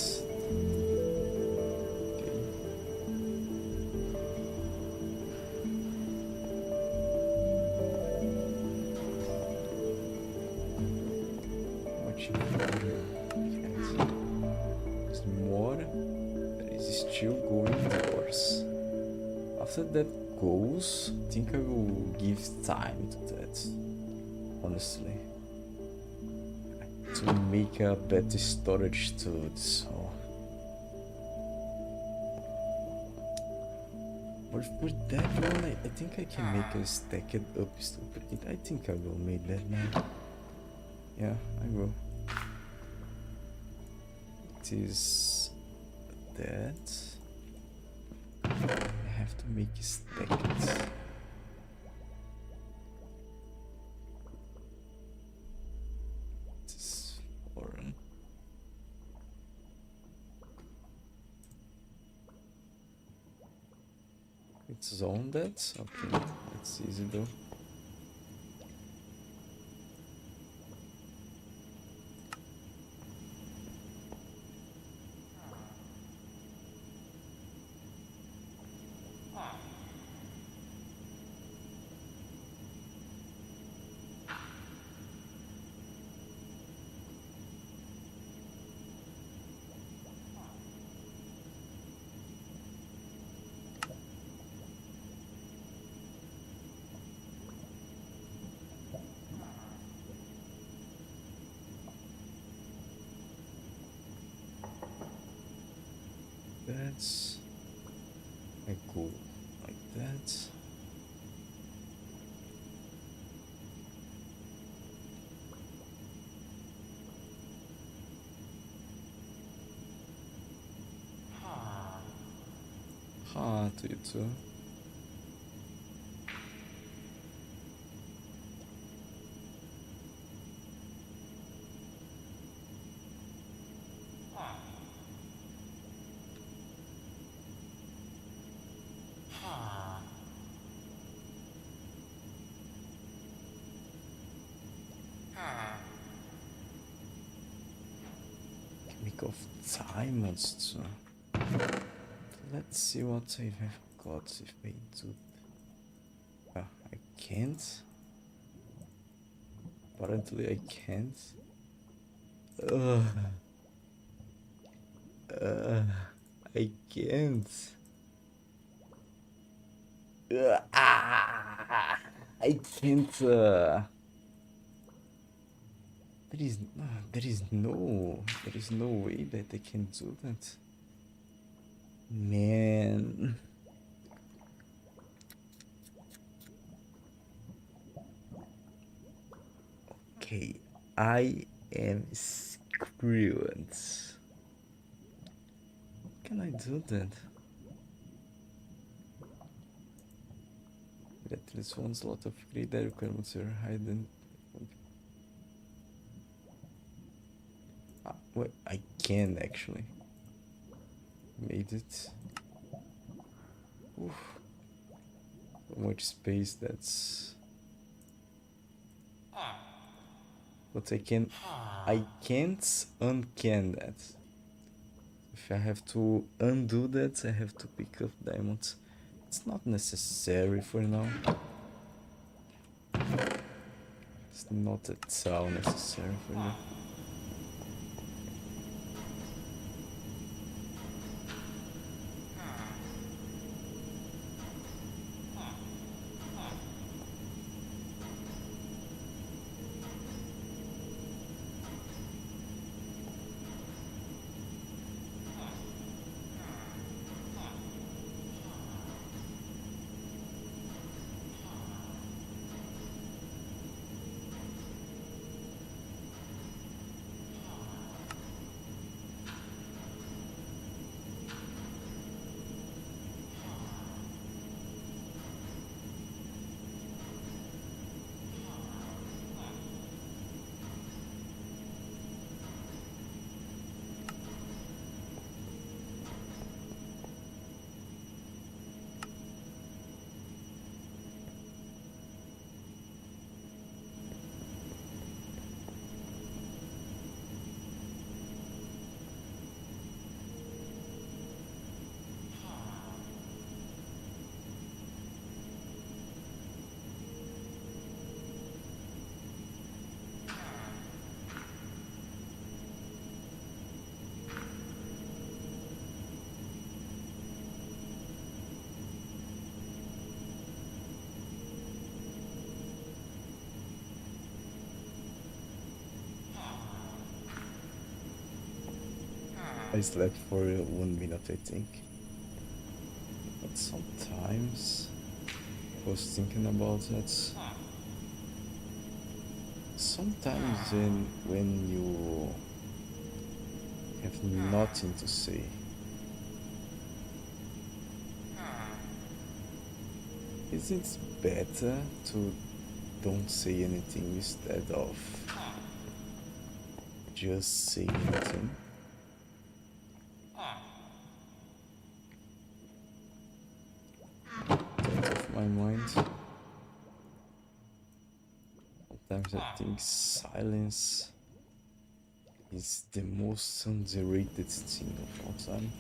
There's more. There is still going towards. After that goes, I think I will give time to that. Honestly, to make a better storage to it. So, but for that one, I think I can make a stack it up. I think I will make that now. Yeah, I will. It is that. I have to make a stack it. This is foreign. It's on that? Okay, that's easy though. That's I go like that. Ha, to you too. Chemic of diamonds too. Let's see what I have got if I do. I can't. Apparently I can't. I can't. I can't. There is no way that I can do that. Man. Okay, I am screwed. Can I do that? At least one slot of great requirements are hidden. Wait, I can actually. Made it. Oof. So much space, that's... But I can't uncan that. If I have to undo that, I have to pick up diamonds. It's not necessary for now. It's not at all necessary for now. I slept for 1 minute, I think. But sometimes I was thinking about that. Sometimes when you have nothing to say, is it better to don't say anything instead of just say anything? Out of my mind. Sometimes I think silence is the most underrated thing of all time.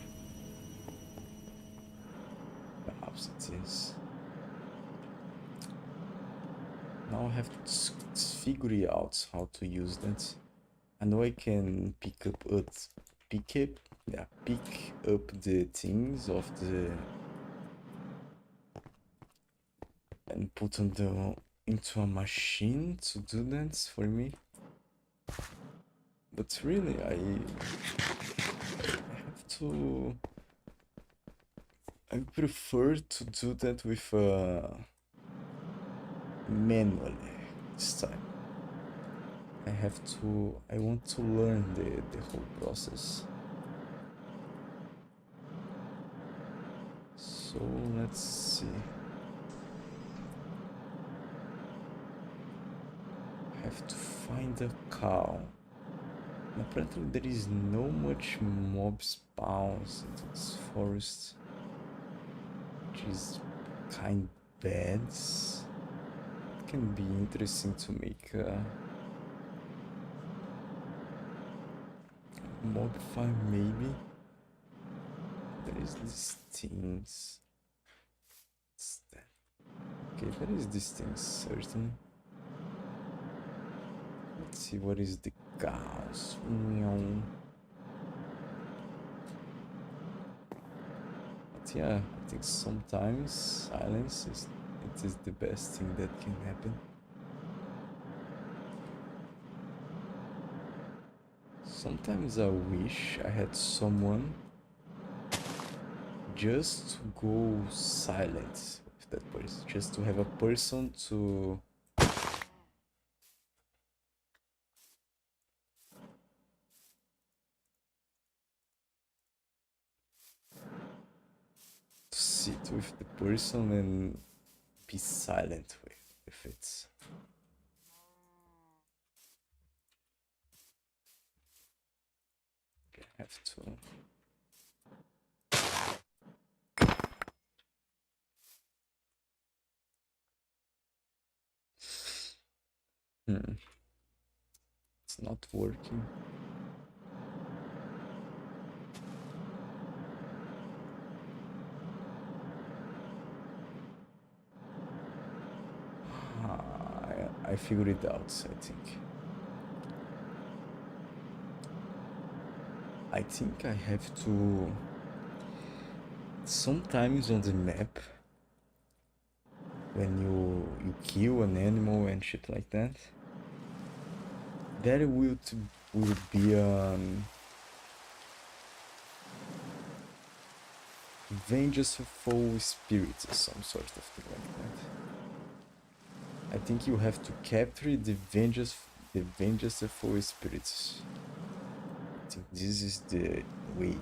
Perhaps it is. Now I have to figure out how to use that. I know I can pick up the things of the and put them into a machine to do that for me. But really, I have to. I prefer to do that with manually this time. I want to learn the whole process. So let's see. I have to find a cow. And apparently there is no much mob spawns into this forest, which is kind bad. It can be interesting to make a mob farm, maybe. There is these things. What's that? Okay, there is this thing, certainly. Let's see, what is the cows? But yeah, I think sometimes silence is the best thing that can happen. Sometimes I wish I had someone just to go silent with that person, just to have a person to sit with the person and be silent with it. Okay, I have to. It's not working. figured it out, I think. I think I have to... Sometimes on the map, when you kill an animal and shit like that, there will be vengeful spirits or some sort of thing like that. I think you have to capture the vengeful spirits. I think this is the way.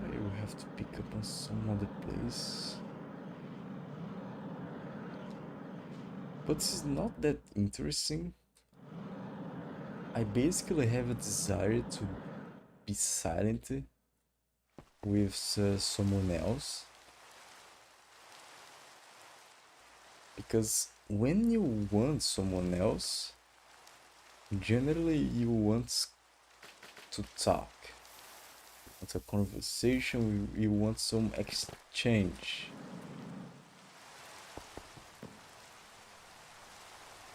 I will have to pick up on some other place. But it's not that interesting. I basically have a desire to be silent with someone else. Because when you want someone else, generally you want to talk. You want a conversation, you want some exchange.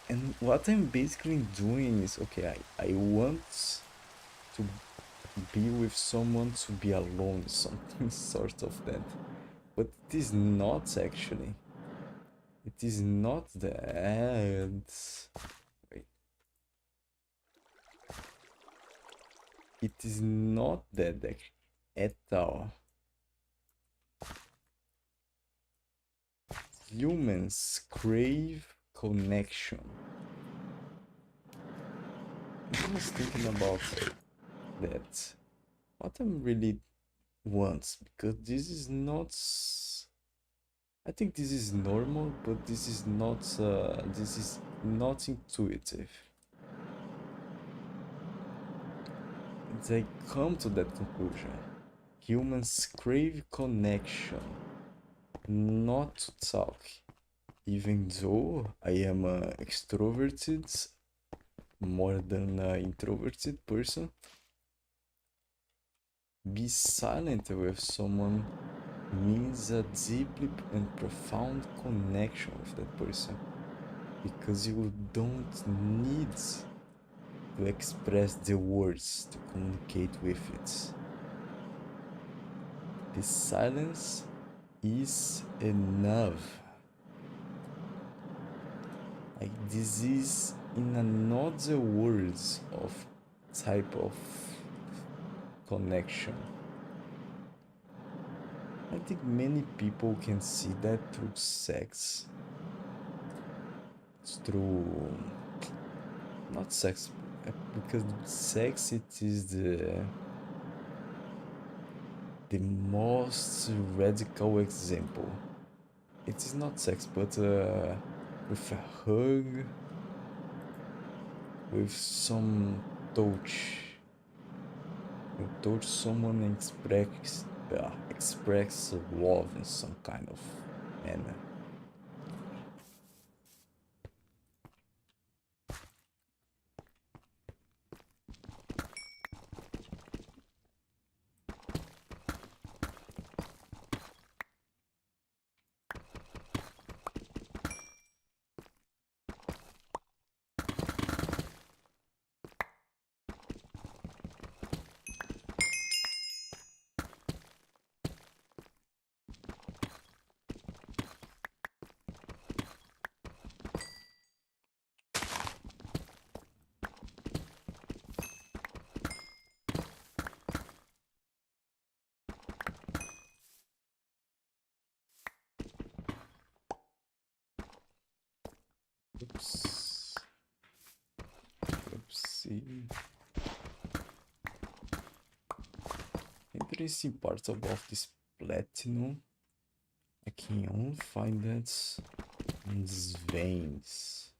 And what I'm basically doing is, okay, I want to be with someone, to be alone, something sort of that. But it is not actually. It is not that. Wait. It is not that at all. Humans crave connection. I was thinking about that. What I'm really wants, because this is not. I think this is normal, but this is not intuitive. And I come to that conclusion. Humans crave connection, not to talk. Even though I am an extroverted more than an introverted person, be silent with someone means a deeply and profound connection with that person, because you don't need to express the words to communicate with it. The silence is enough. Like, this is, in another words, of type of connection. I think many people can see that through sex. It's through... not sex, because sex, it is the most radical example. It is not sex, but with a hug, with some touch. You touch someone and express love in some kind of manner. Oops. Oopsie. Interesting part about this platinum. I can only find that in these veins.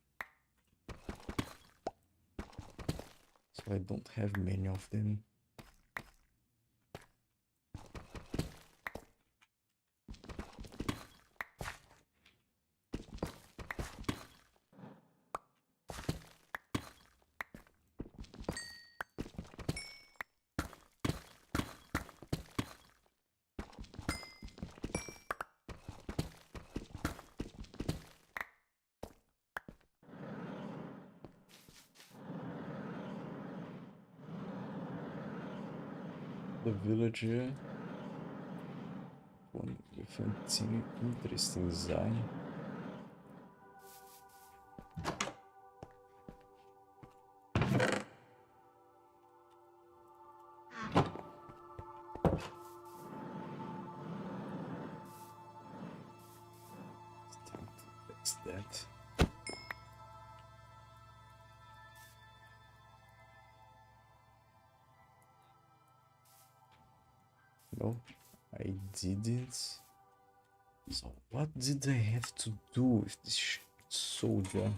So I don't have many of them. the villager. One with an interesting design. It's time to fix that. No, I didn't. So what did I have to do with this soldier?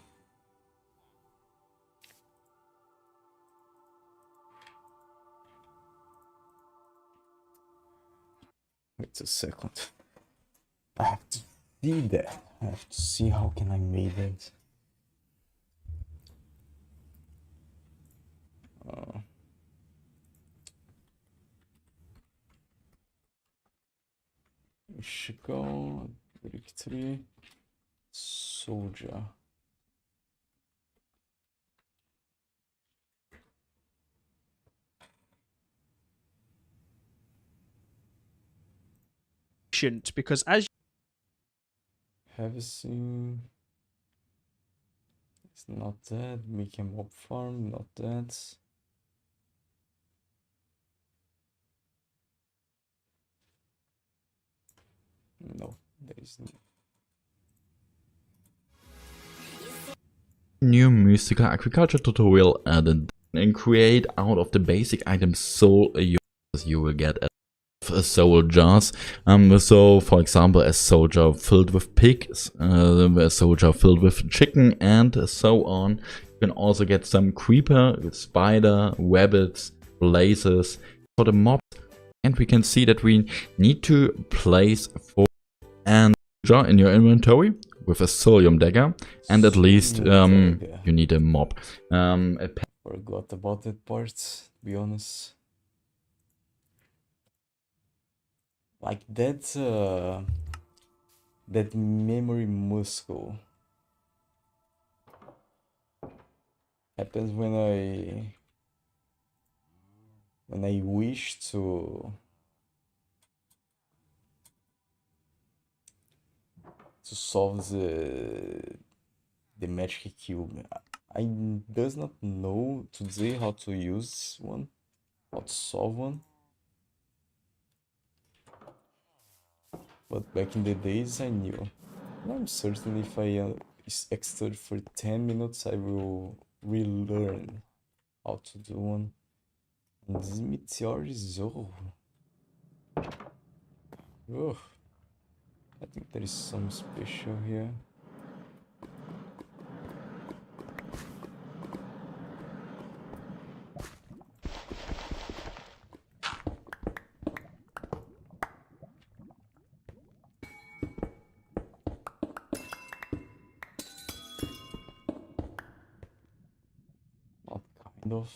Wait a second. I have to see that. I have to see how can I make that. Chicago victory soldier. Because as Have seen. It's not that. Make a mob farm, not that. No, there is no. New mystical agriculture tutorial added, and create out of the basic items soul you will get a soul jars. So for example, a soldier filled with pigs, a soldier filled with chicken, and so on. You can also get some creeper, spider, rabbits, blazes for the mobs, and we can see that we need to place 4 and jar in your inventory with a Solium dagger, and at least you need a mob. Forgot about that part, to be honest. Like that memory muscle happens when I wish to solve the magic cube. I does not know today how to use one, how to solve one. But back in the days I knew. I'm certain if I exert for 10 minutes I will relearn how to do one. And this meteor is oh, I think there is some special here. Not kind of.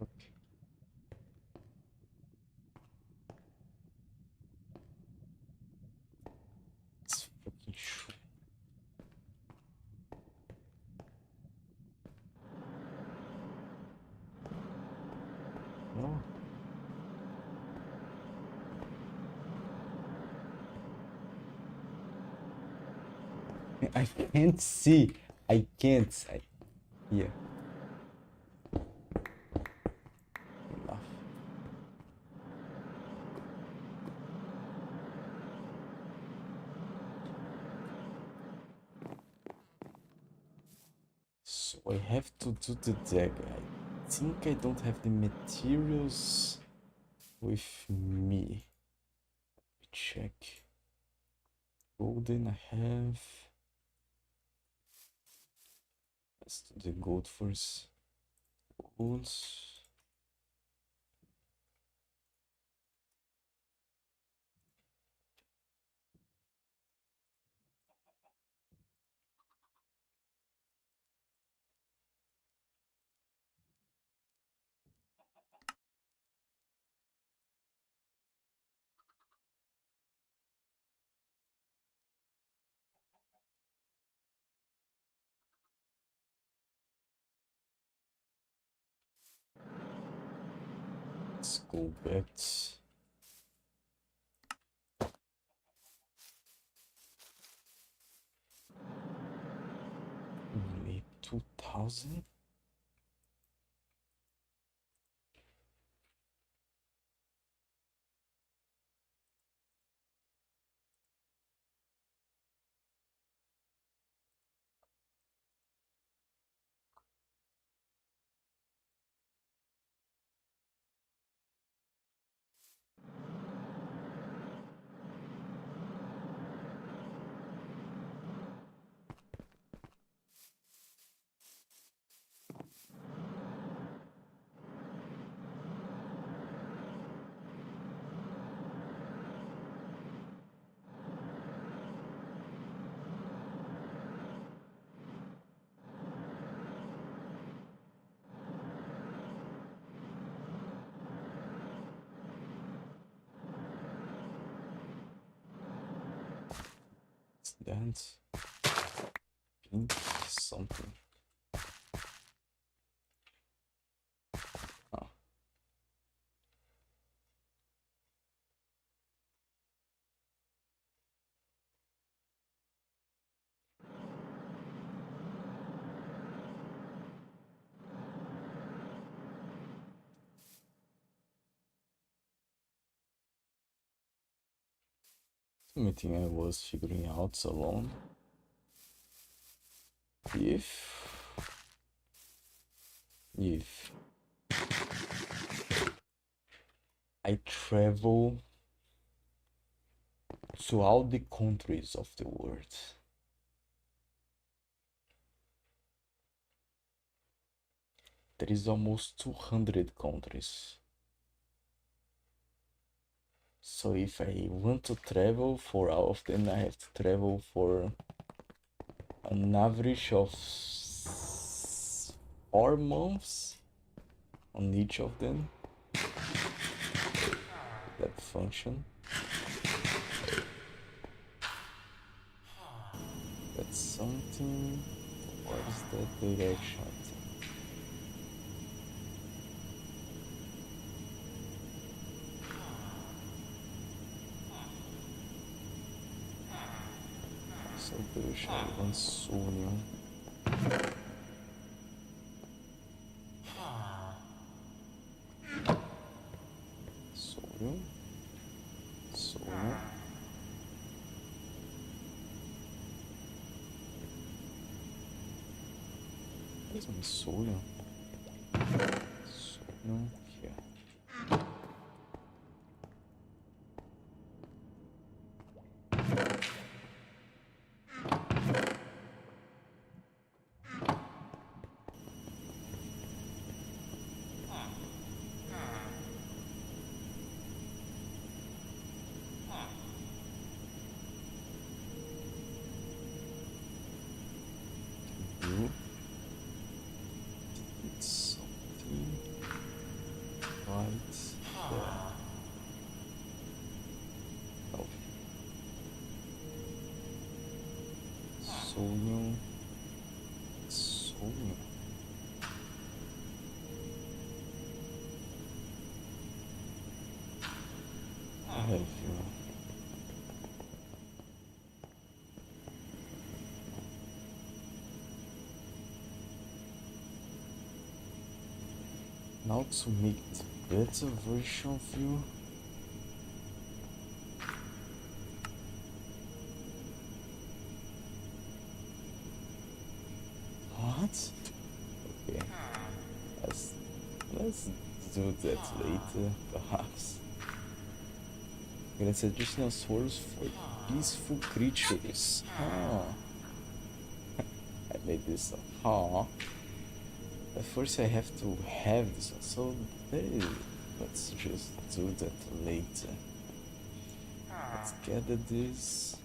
Okay. It's fucking true. No. I can't see. I can't. Yeah. Enough. So I have to do the dagger. I think I don't have the materials with me. Let me check. Golden I have. Let's do the gold first. Gold. Let's go back. Only 2000. Dance. Pink something. Ah. Something I was figuring out alone. If I travel to all the countries of the world, there is almost 200 countries. So if I want to travel for all of them, I have to travel for an average of 4 months on each of them. That function. That's something. What is that direction? So deixa um sonho. Sonho. Sonho. Mais um sonho. Sonho. Aqui, ó. Viu? It's something right there. Oh. Sonho. Sonho. I have you. Now to make the better version of you. What? Okay. Let's do that later, perhaps. Grants additional souls for peaceful creatures. Ah. I made this up. Huh. But first I have to have this one, so let's just do that later. Let's gather this.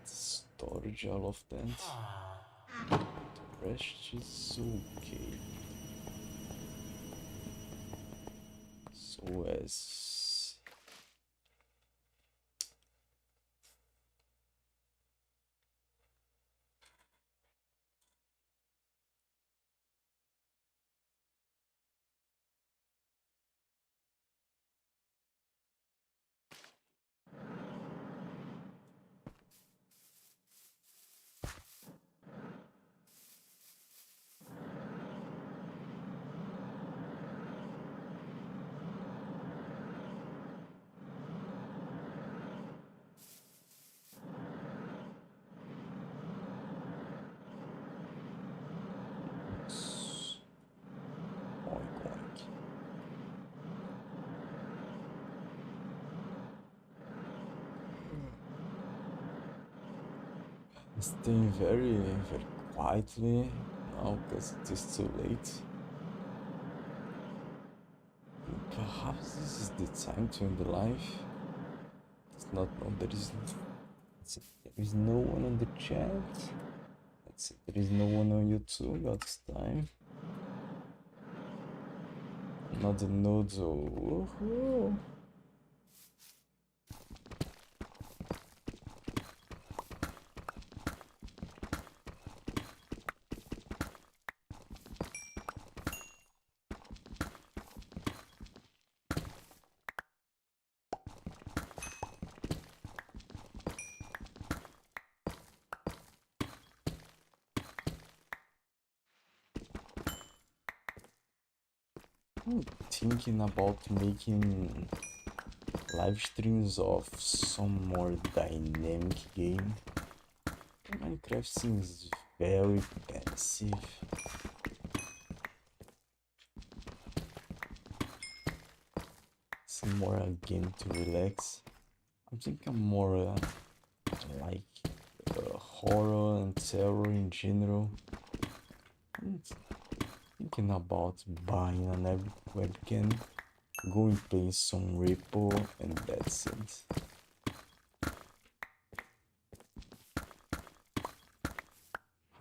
Storage all of that. The rest is okay. So as Staying very, very quietly now because it is too late. Perhaps this is the time to end the live. It's not. No, there is no one on the chat. That's it. There is no one on YouTube. That's time. Another node. Woohoo! I'm thinking about making live streams of some more dynamic game. Minecraft seems very passive. It's more a game to relax. I'm thinking more like horror and terror in general. I'm thinking about buying an webcam, going play some repo, and that's it.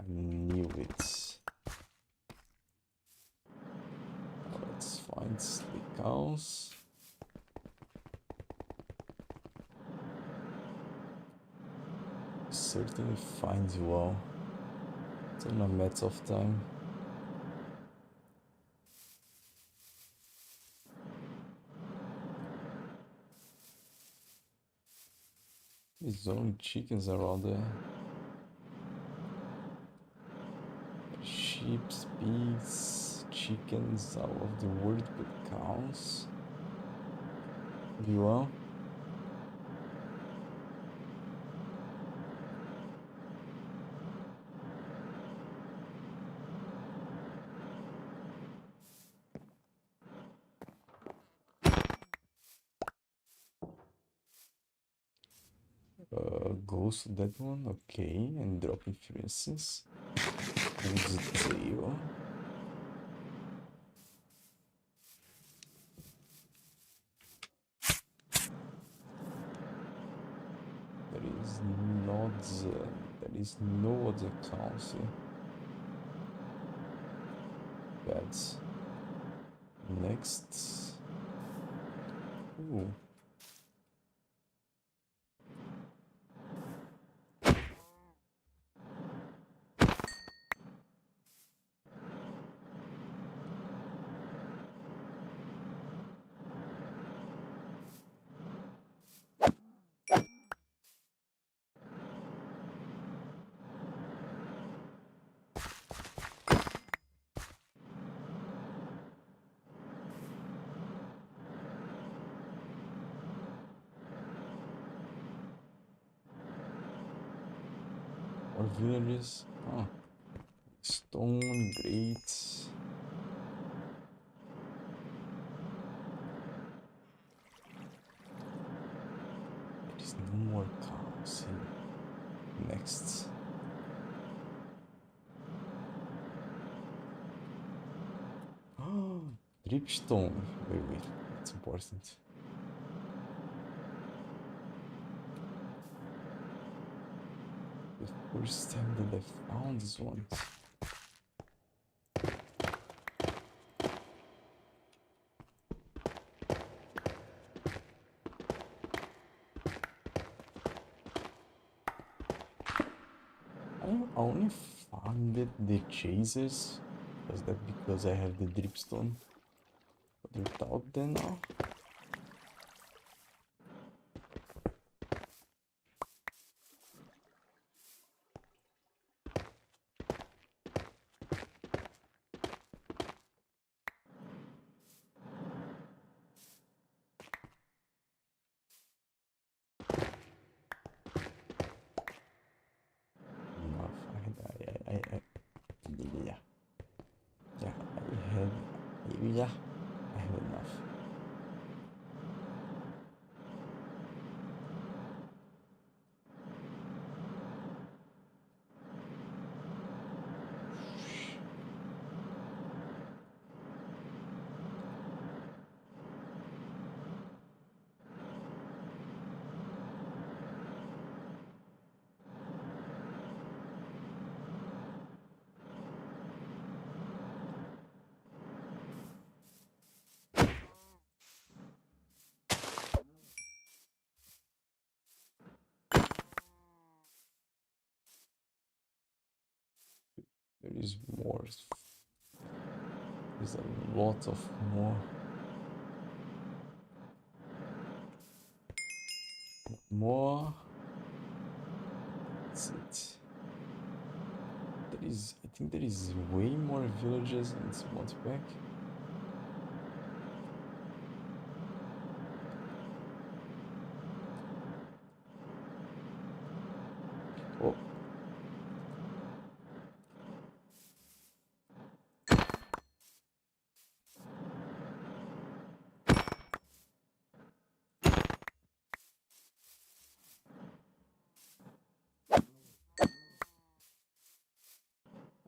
I knew it. Let's find Slick House. Certainly finds you all. It's only a matter of time. There's only chickens around there. Sheep, pigs, chickens, all of the world but cows. View. Goes to that one, okay, and drop inferences. Good tail. There is no other council. That's next. Ooh. Or villages. Oh. Stone, great. There is no more cows here. Next. Oh, dripstone. Wait, it's important. The first time that I found this one. I only found the chasers. Was that because I have the dripstone? But without them now? Enough. Yeah, I have enough. There is more. There's a lot of more. More. That's it. There is. I think there is way more villages in this Modpack. Oh.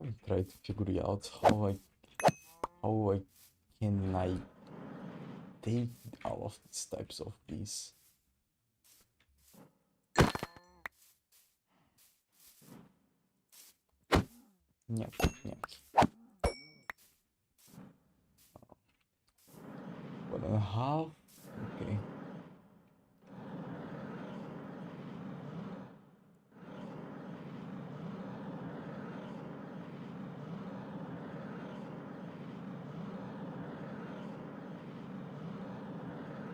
I'm trying to figure out how I can take all of these types of bees. Nyak, nyak. 1.5. Okay.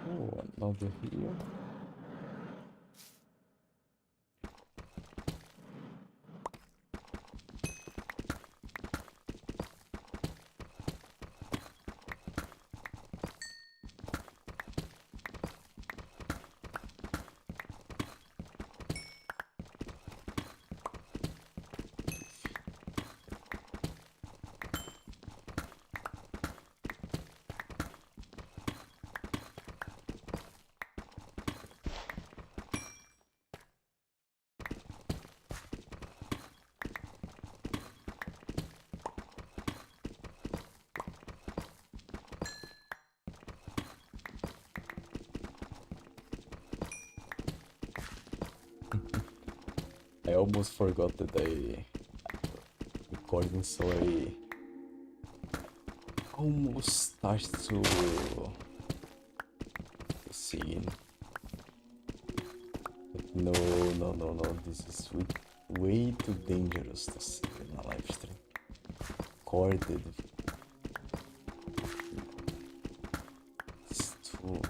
Oh, another here. I almost forgot that I recording, so I almost start to sing. But no, this is way too dangerous to sing in a live stream. Recorded. It's too...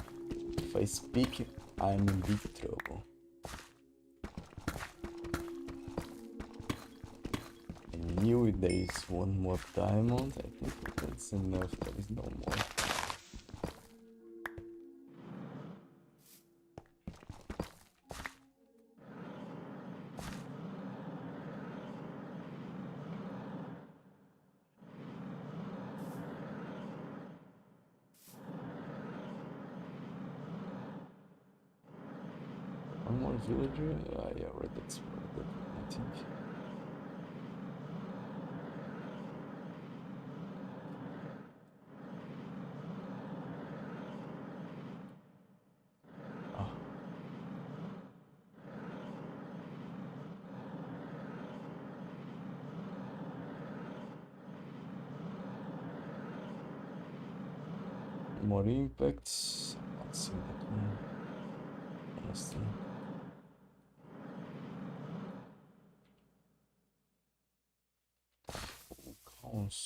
If I speak, I'm in big trouble. I knew there is one more diamond. I think that's enough. There is no more. One more villager? I already explored that, I think. Ah. More impacts. Not seen that one, honestly. Counts.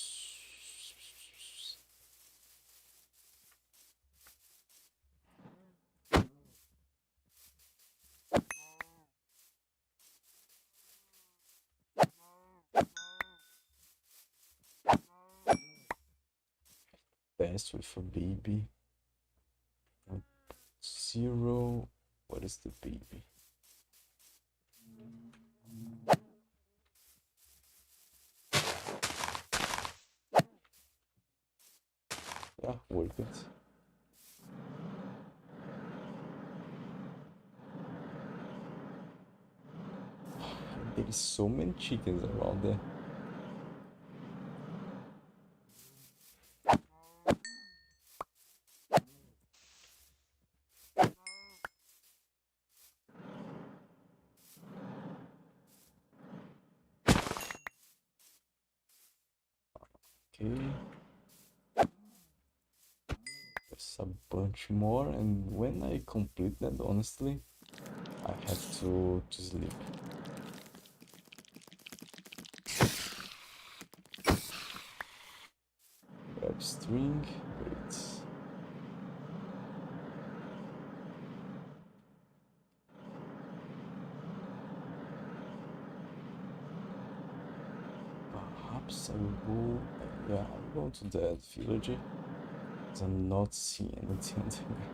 Best with a baby. 0. What is the baby? Yeah, worth it. There is so many chickens around there. Okay. There's a bunch more, and when I complete that, honestly, I have to sleep. ring. Wait. Perhaps I will go. Yeah, I'm going to that villager. Because I'm not seeing anything there.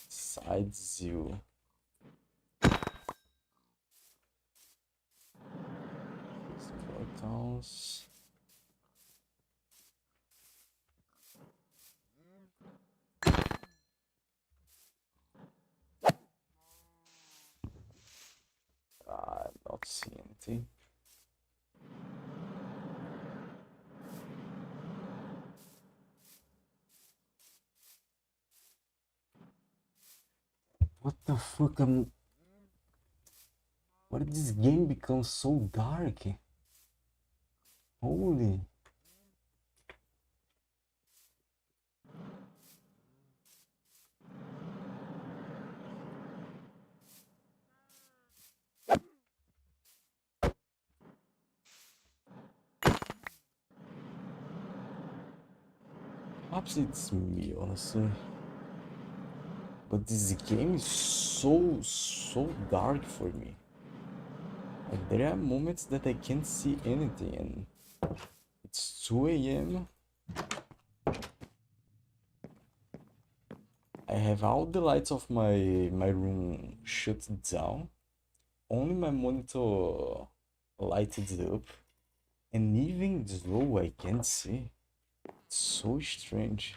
Besides you. Some more accounts. I'm not seeing anything. What the fuck? Why did this game become so dark? Holy. Perhaps it's me, honestly. But this game is so dark for me. Like, there are moments that I can't see anything, and it's 2 a.m. I have all the lights of my room shut down. Only my monitor lighted up, and even though I can't see, it's so strange.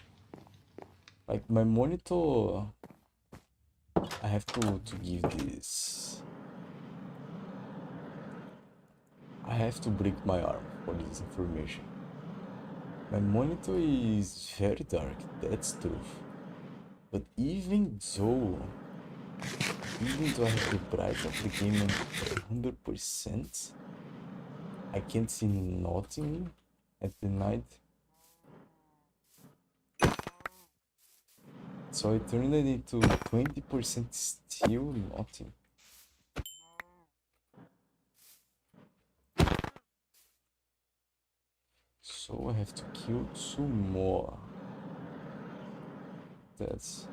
Like, my monitor, I have to give this. I have to break my arm for this information. My monitor is very dark, that's true. But even though I have the bright of the game on 100%, I can't see nothing at the night. So I turned it into 20%, still nothing. So I have to kill 2 more. That's...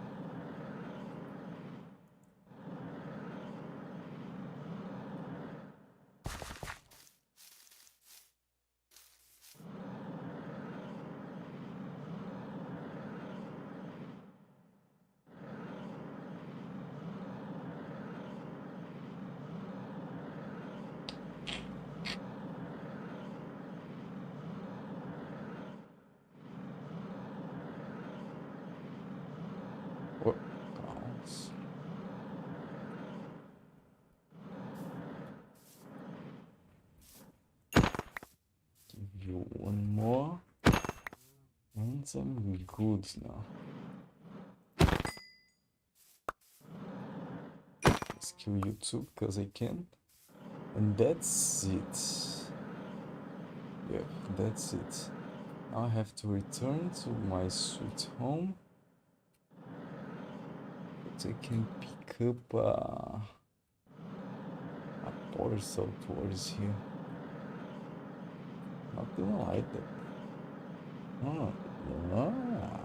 What counts? Give you 1 more. And I'm good now. Let's kill you too, because I can. And that's it. Yeah, that's it. Now I have to return to my sweet home. But I can pick up a portal towards here. Not gonna lie that. Oh, yeah.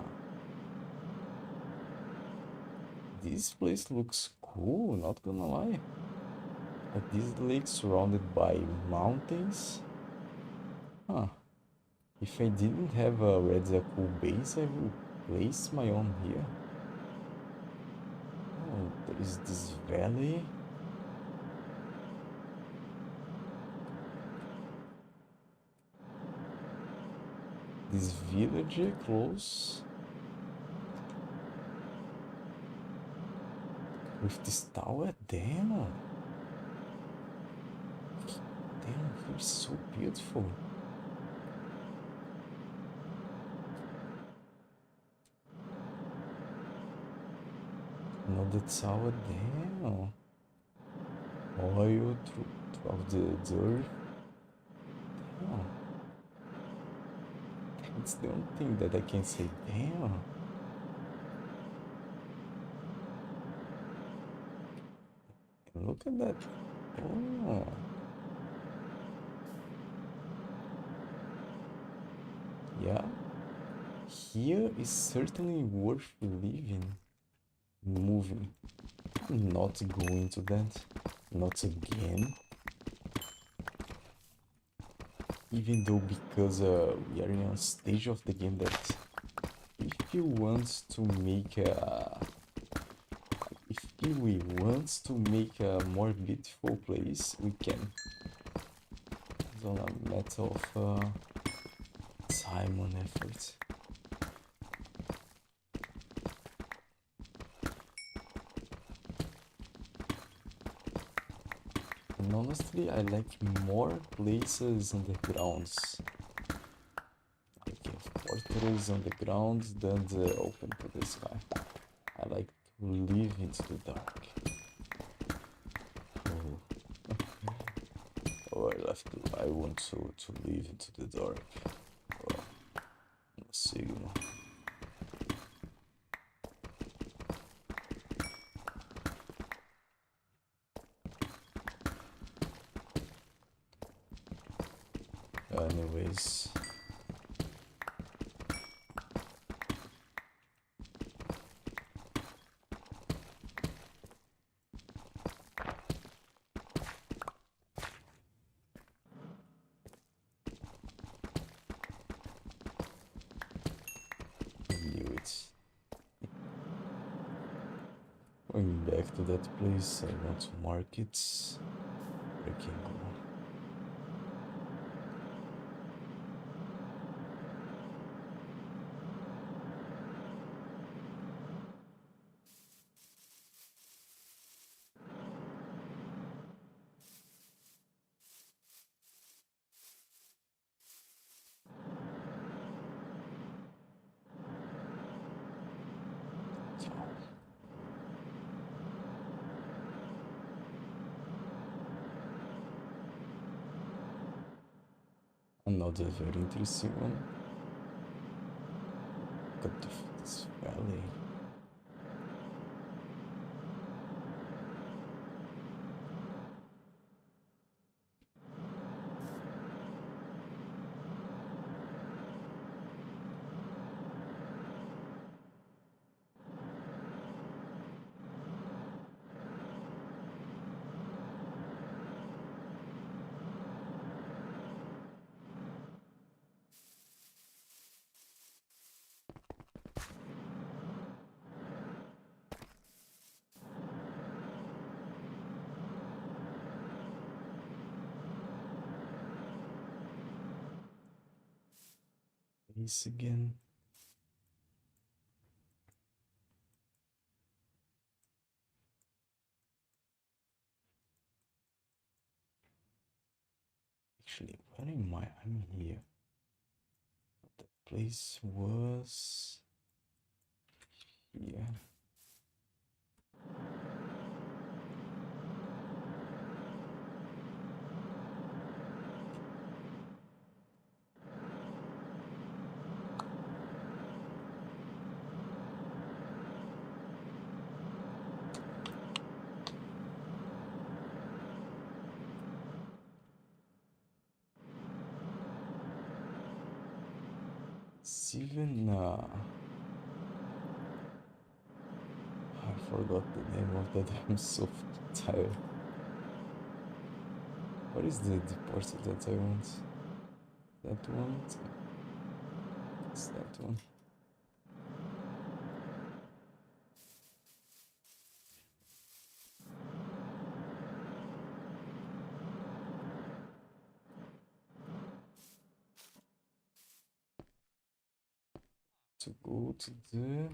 This place looks cool, not gonna lie. Like this lake surrounded by mountains. Huh. If I didn't have already a cool base, I would place my own here. Oh, there is this valley. This village close. With this tower, damn. Damn, it's so beautiful. Another tower, damn. Oil throughout the dirt. Damn. It's the only thing that I can say, damn. And look at that. Oh. Yeah. here is certainly worth living, moving. I'm not going to that, not again. Even though because we are in a stage of the game that if you want to make a if we want to make a more beautiful place, we can. It's on a matter of time and effort. And honestly, I like more places on the grounds. Like fortress on the ground than the open to the sky. I like to live into the dark. Oh, oh I want to live into the dark. Oh, no signal. Anyways. Knew it. Going back to that place, I want to mark it. Where I can go. Another very interesting one. Look at this valley. Place again. Actually, where am I? I'm here. The place was here. It's even I forgot the name of that. I'm so tired. What is the parcel that I want? That one? It's that one. To go to the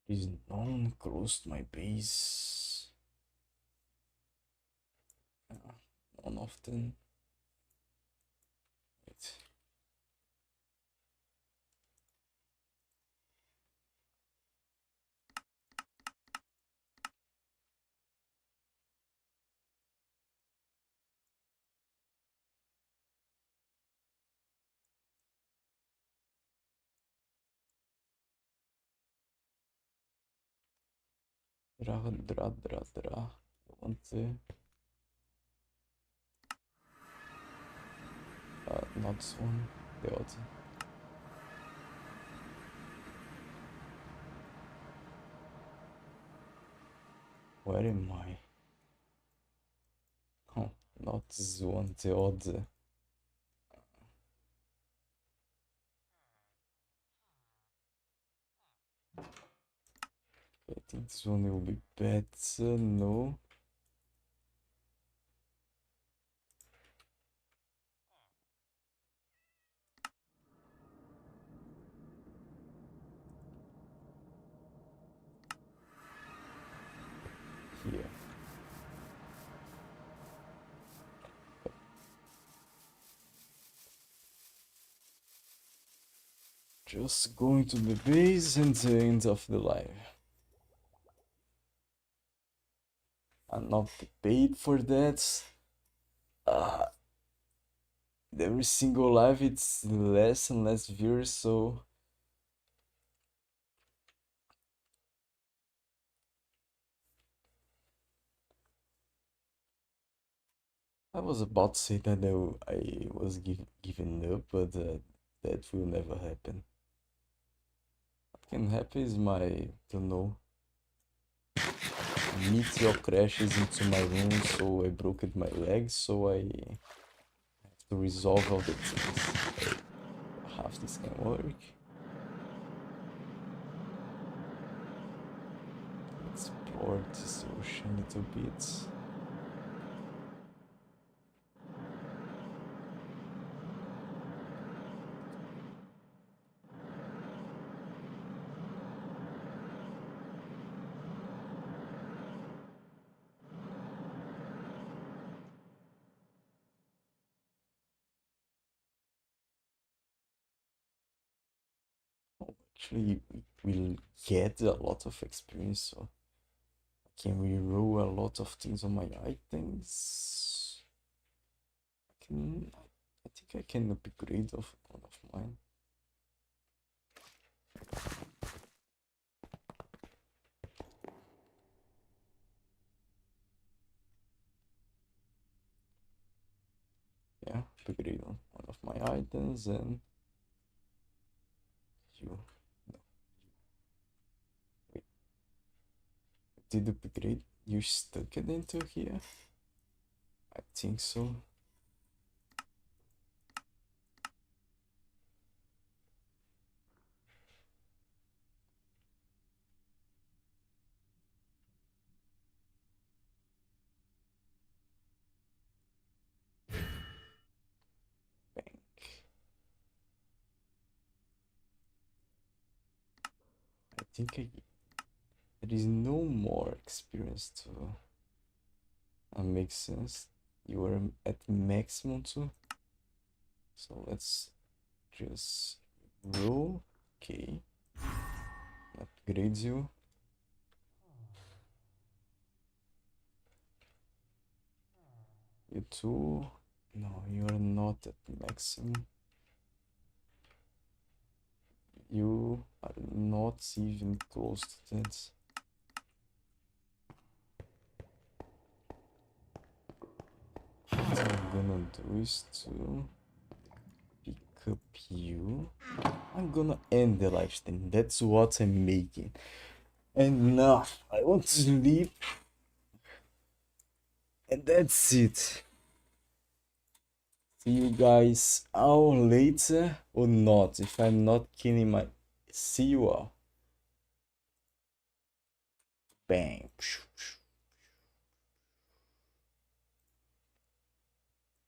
is none crossed my base. None often. Wait. Dra. I want to... not this one, the other. Where am I? Oh, not this one, the other. I think this one will be better, no? Here. Just going to the base and the end of the live. I'm not paid for that. Every single live it's less and less viewers, so I was about to say that I was giving up, but that will never happen. What can happen is my, don't know, meteor crashes into my room, so I broke my legs, so I have to resolve all the things. Half this can work. Explore this ocean a little bit. Actually, we'll get a lot of experience, so I can reroll a lot of things on my items. I think I can upgrade of one of mine. Yeah, upgrade on one of my items and you. No. Wait. Did upgrade? You stuck it into here? I think so. Bank. I think there is no more experience to make sense. You are at maximum too. So let's just roll. Okay. Upgrade you. You too. No, you are not at maximum. You are not even close to that. What I'm gonna do is to pick up you. I'm gonna end the live stream. That's what I'm making. Enough. I want to sleep. And that's it. See you guys all later or not. If I'm not killing my... See you all. Bang.